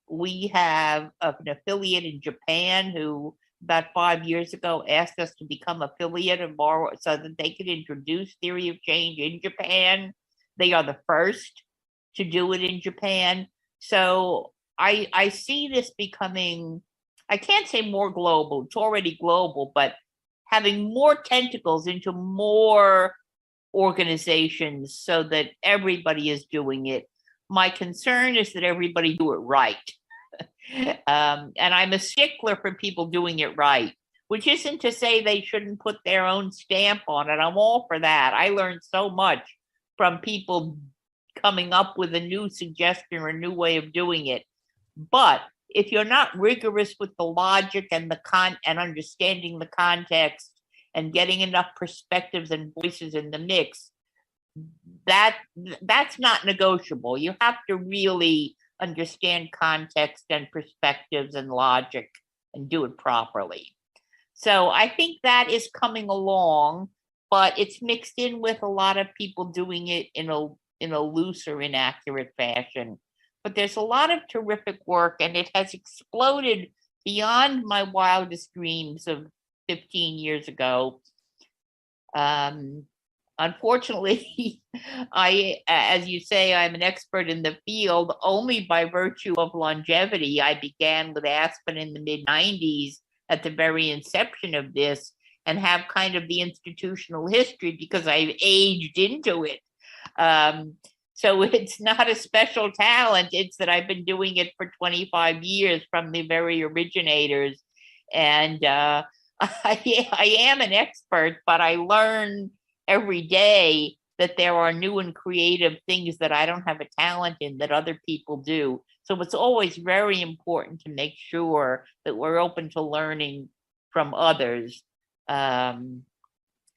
We have an affiliate in Japan who about 5 years ago asked us to become affiliate and borrow so that they could introduce theory of change in Japan. They are the first to do it in Japan. So I see this becoming, I can't say more global, it's already global, but having more tentacles into more organizations so that everybody is doing it. My concern is that everybody do it right. And I'm a stickler for people doing it right, which isn't to say they shouldn't put their own stamp on it. I'm all for that. I learned so much from people coming up with a new suggestion or a new way of doing it. But if you're not rigorous with the logic and and understanding the context and getting enough perspectives and voices in the mix, that's not negotiable. You have to really understand context and perspectives and logic and do it properly. So I think that is coming along, but it's mixed in with a lot of people doing it in a loose or inaccurate fashion. But there's a lot of terrific work, and it has exploded beyond my wildest dreams of 15 years ago. Unfortunately, as you say, I'm an expert in the field only by virtue of longevity. I began with Aspen in the mid-90s at the very inception of this, and have kind of the institutional history because I've aged into it. So it's not a special talent. It's that I've been doing it for 25 years from the very originators. And I am an expert, but I learn every day that there are new and creative things that I don't have a talent in that other people do. So it's always very important to make sure that we're open to learning from others. And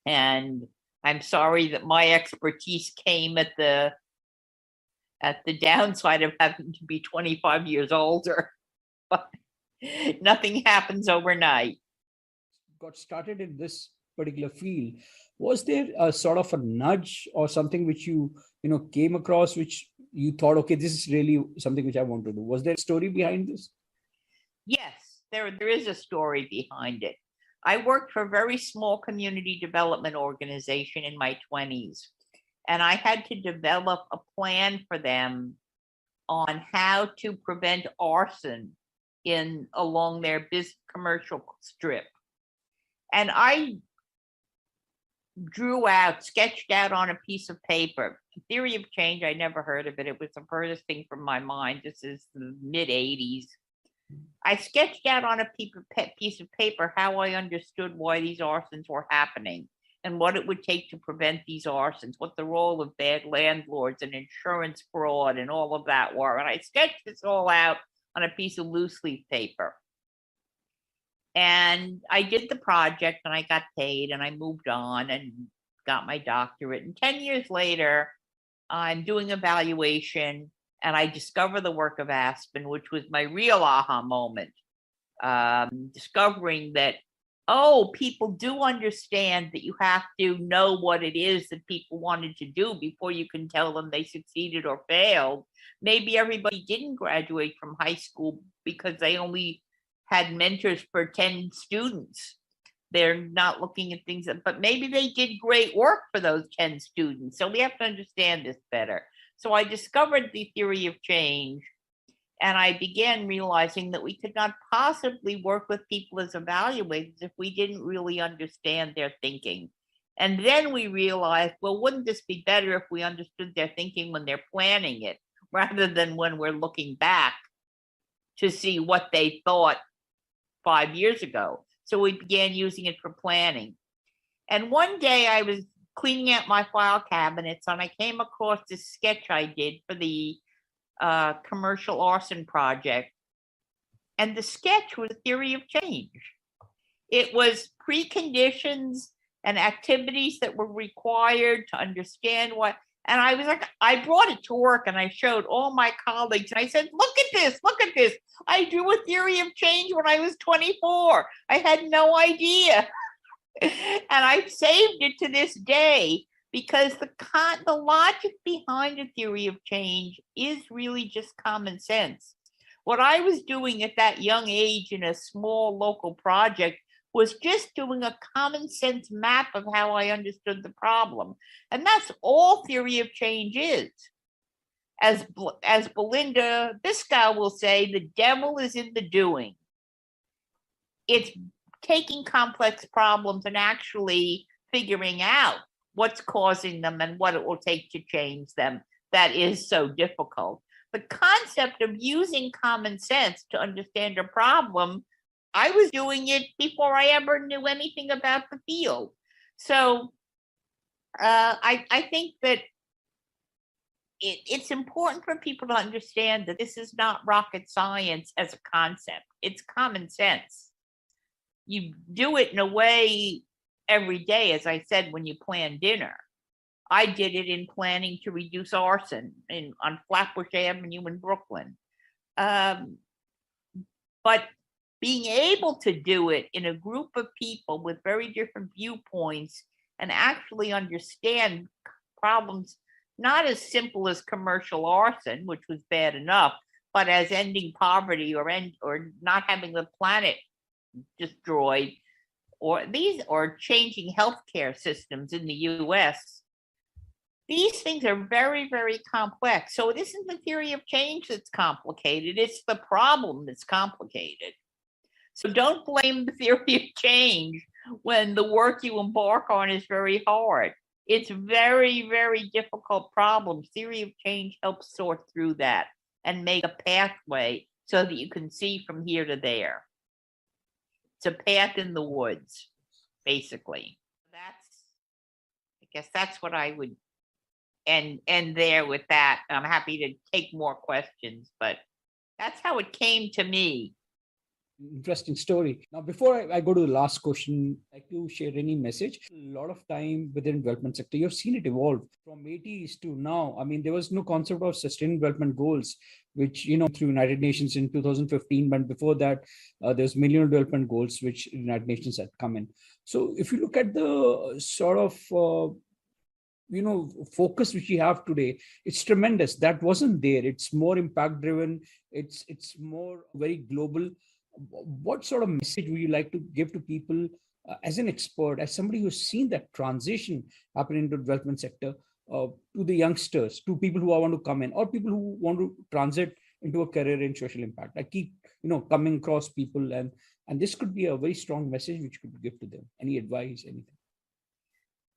I'm sorry that my expertise came at the downside of having to be 25 years older, but nothing happens overnight.
Got started in this particular field. Was there a sort of a nudge or something which you came across, which you thought, okay, this is really something which I want to do? Was there a story behind this?
Yes, there is a story behind it. I worked for a very small community development organization in my 20s, and I had to develop a plan for them on how to prevent arson along their commercial strip. And I sketched out on a piece of paper. Theory of change, I never heard of it. It was the furthest thing from my mind. This is the mid-'80s. I sketched out on a piece of paper how I understood why these arsons were happening and what it would take to prevent these arsons, what the role of bad landlords and insurance fraud and all of that were. And I sketched this all out on a piece of loose leaf paper. And I did the project and I got paid and I moved on and got my doctorate. And 10 years later, I'm doing evaluation and I discover the work of Aspen, which was my real aha moment. Discovering that, oh, people do understand that you have to know what it is that people wanted to do before you can tell them they succeeded or failed. Maybe everybody didn't graduate from high school because they only had mentors for 10 students. They're not looking at things, but maybe they did great work for those 10 students. So we have to understand this better. So I discovered the theory of change, and I began realizing that we could not possibly work with people as evaluators if we didn't really understand their thinking. And then we realized, well, wouldn't this be better if we understood their thinking when they're planning it, rather than when we're looking back to see what they thought 5 years ago. So we began using it for planning. And one day I was cleaning out my file cabinets and I came across this sketch I did for the commercial arson project. And the sketch was a theory of change. It was preconditions and activities that were required to understand what. And I was like, I brought it to work and I showed all my colleagues and I said, look at this, look at this. I drew a theory of change when I was 24. I had no idea. And I've saved it to this day because the logic behind a theory of change is really just common sense. What I was doing at that young age in a small local project was just doing a common sense map of how I understood the problem. And that's all theory of change is. As Belinda Biscow will say, the devil is in the doing. It's taking complex problems and actually figuring out what's causing them and what it will take to change them that is so difficult. The concept of using common sense to understand a problem, I was doing it before I ever knew anything about the field. So I think that it's important for people to understand that this is not rocket science as a concept. It's common sense. You do it in a way every day, as I said, when you plan dinner. I did it in planning to reduce arson on Flatbush Avenue in Brooklyn. But being able to do it in a group of people with very different viewpoints and actually understand problems, not as simple as commercial arson, which was bad enough, but as ending poverty or not having the planet destroyed, or changing healthcare systems in the US. These things are very, very complex. So it isn't the theory of change that's complicated, it's the problem that's complicated. So don't blame the theory of change when the work you embark on is very hard. It's very, very difficult problems. Theory of change helps sort through that and make a pathway so that you can see from here to there. It's a path in the woods, basically. I guess that's what I would end there with that. I'm happy to take more questions, but that's how it came to me.
Interesting story. Now, before I go to the last question, I'd like to share any message. A lot of time within development sector, you've seen it evolve from 80s to now. I mean, there was no concept of sustainable development goals, which, through United Nations in 2015, but before that, there's Millennium Development Goals, which United Nations had come in. So if you look at the sort of focus which we have today, it's tremendous. That wasn't there. It's more impact driven. It's more very global. What sort of message would you like to give to people as an expert, as somebody who's seen that transition happen into the development sector, to the youngsters, to people who want to come in, or people who want to transit into a career in social impact? I keep coming across people, and this could be a very strong message which could give to them. Any advice, anything?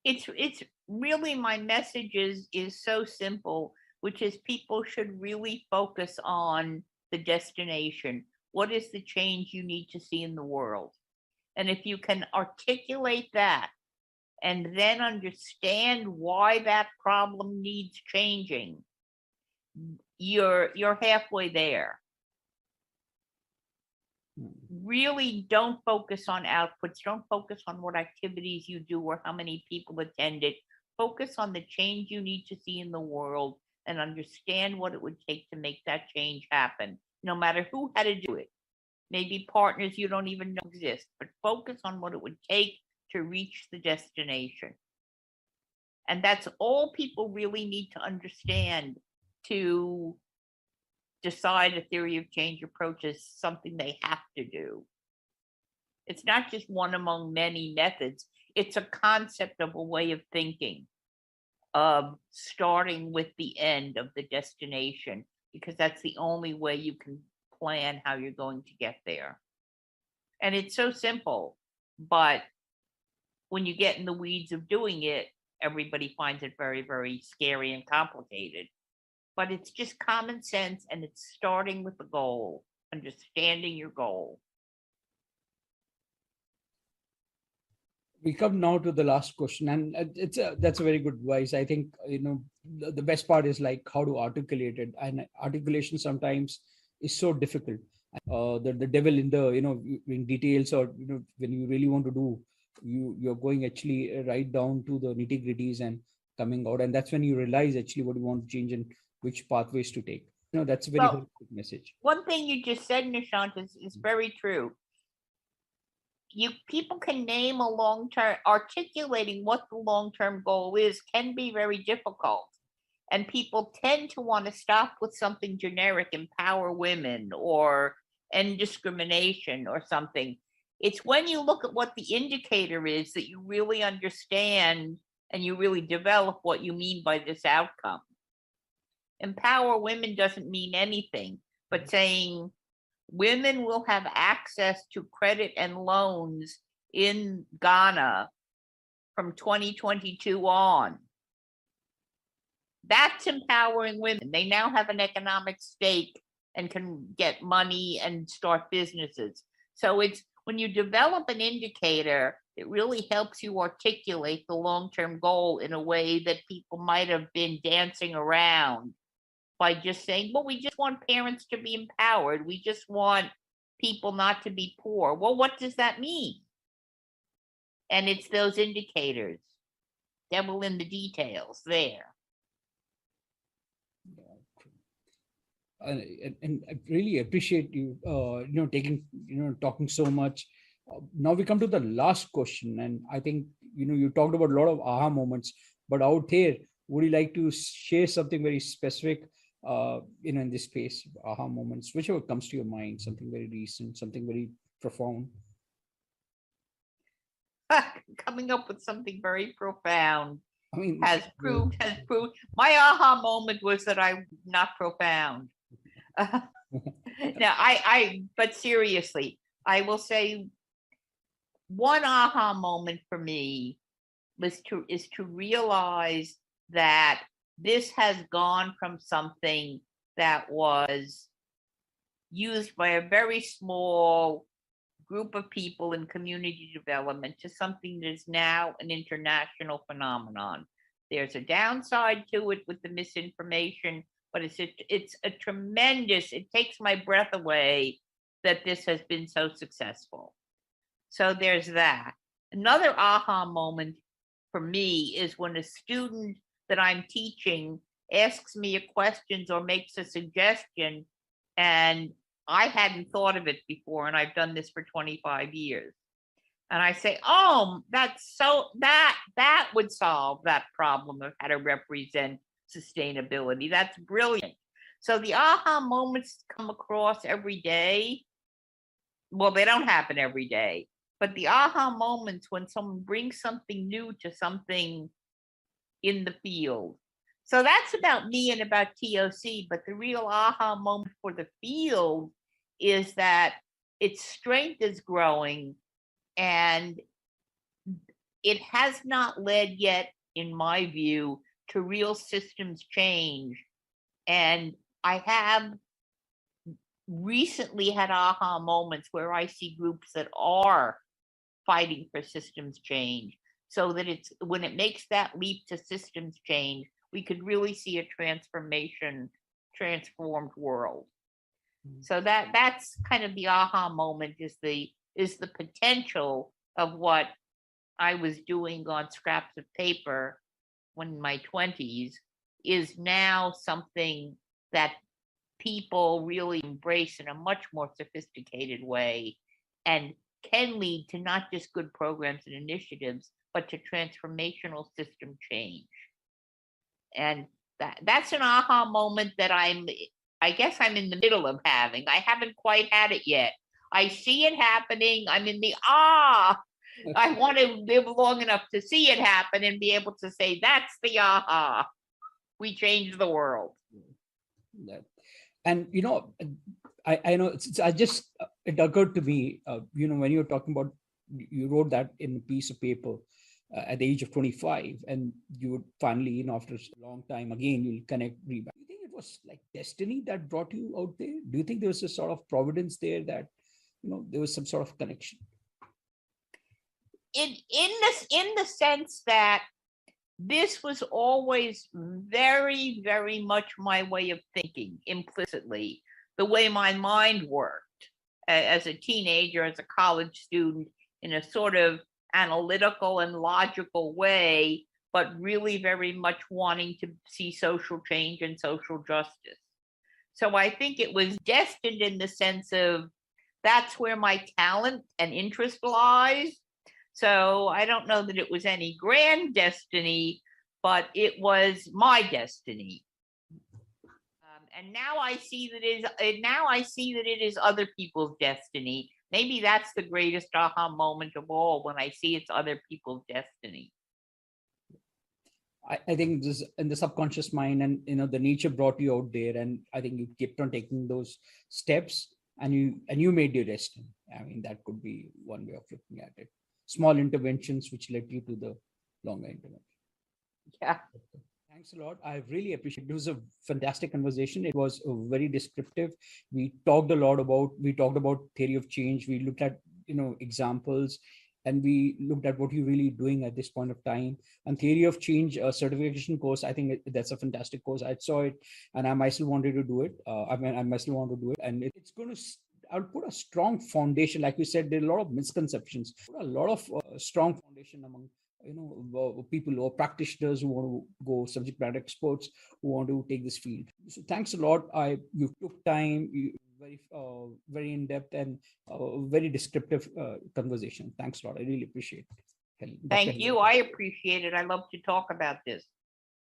It's really, my message is so simple, which is people should really focus on the destination. What is the change you need to see in the world? And if you can articulate that and then understand why that problem needs changing, you're halfway there. Really don't focus on outputs. Don't focus on what activities you do or how many people attend it. Focus on the change you need to see in the world and understand what it would take to make that change happen, no matter who had to do it. Maybe partners you don't even know exist, but focus on what it would take to reach the destination. And that's all people really need to understand to decide a theory of change approach is something they have to do. It's not just one among many methods. It's a concept of a way of thinking, of starting with the end of the destination, because that's the only way you can plan how you're going to get there. And it's so simple, but when you get in the weeds of doing it, everybody finds it very, very scary and complicated. But it's just common sense, and it's starting with the goal, understanding your goal.
We come now to the last question, and that's a very good advice. I think the best part is like how to articulate it, and articulation sometimes is so difficult. The devil in the in details, or when you really want to do, you're going actually right down to the nitty gritties and coming out, and that's when you realize actually what you want to change and which pathways to take. That's a very helpful message.
One thing you just said, Nishant, is very true. People can name a long-term, articulating what the long-term goal is can be very difficult. And people tend to want to stop with something generic, empower women or end discrimination or something. It's when you look at what the indicator is that you really understand and you really develop what you mean by this outcome. Empower women doesn't mean anything, but saying women will have access to credit and loans in Ghana from 2022 on. That's empowering women. They now have an economic stake and can get money and start businesses. So it's when you develop an indicator, it really helps you articulate the long-term goal in a way that people might have been dancing around by just saying, well, we just want parents to be empowered. We just want people not to be poor. Well, what does that mean? And it's those indicators. Devil in the details there.
And I really appreciate you, talking so much. Now we come to the last question, and I think you talked about a lot of aha moments, but out here, would you like to share something very specific, in this space, aha moments, whichever comes to your mind, something very recent, something very profound?
Coming up with something very profound.
I mean,
has proved. My aha moment was that I'm not profound. Now, but seriously, I will say one aha moment for me is to realize that this has gone from something that was used by a very small group of people in community development to something that is now an international phenomenon. There's a downside to it with the misinformation, but it's a tremendous, it takes my breath away that this has been so successful. So there's that. Another aha moment for me is when a student that I'm teaching asks me a question or makes a suggestion, and I hadn't thought of it before, and I've done this for 25 years. And I say, oh, that would solve that problem of how to represent sustainability. That's brilliant. So the aha moments come across every day. Well, they don't happen every day, but the aha moments when someone brings something new to something in the field. So that's about me and about TOC, but the real aha moment for the field is that its strength is growing, and it has not led yet, in my view, to real systems change. And I have recently had aha moments where I see groups that are fighting for systems change, so that it's when it makes that leap to systems change, we could really see a transformed world. So that's kind of the aha moment, is the potential of what I was doing on scraps of paper when in my 20s is now something that people really embrace in a much more sophisticated way, and can lead to not just good programs and initiatives, but to transformational system change. And that's an aha moment that I guess I'm in the middle of having. I haven't quite had it yet. I see it happening. I'm in the I want to live long enough to see it happen and be able to say, that's the aha. We changed the world.
And I know it occurred to me, when you were talking about, you wrote that in a piece of paper at the age of 25, and you would finally, after a long time, again, you'll connect. Do you think it was like destiny that brought you out there? Do you think there was a sort of providence there, that, there was some sort of connection?
In the sense that this was always very, very much my way of thinking, implicitly, the way my mind worked as a teenager, as a college student, in a sort of analytical and logical way, but really very much wanting to see social change and social justice. So I think it was destined in the sense of that's where my talent and interest lies. So I don't know that it was any grand destiny, but it was my destiny. And now I see that it is other people's destiny. Maybe that's the greatest aha moment of all, when I see it's other people's destiny.
I think this in the subconscious mind, and the nature brought you out there, and I think you kept on taking those steps, and you made your destiny. I mean, that could be one way of looking at it. Small interventions which led you to the longer intervention.
Yeah.
Thanks a lot. I really appreciate it. It was a fantastic conversation. It was very descriptive. We talked about theory of change. We looked at, examples, and we looked at what you're really doing at this point of time. And theory of change certification course, I think that's a fantastic course. I saw it, and I myself wanted to do it. I myself want to do it, and it's going to. I'll put a strong foundation. Like you said, there are a lot of misconceptions. Put a lot of strong foundation among people or practitioners who want to go, subject matter experts who want to take this field. So thanks a lot. You took time, very in depth, and very descriptive conversation. Thanks a lot. I really appreciate it.
Thank you. I appreciate it. I love to talk about this.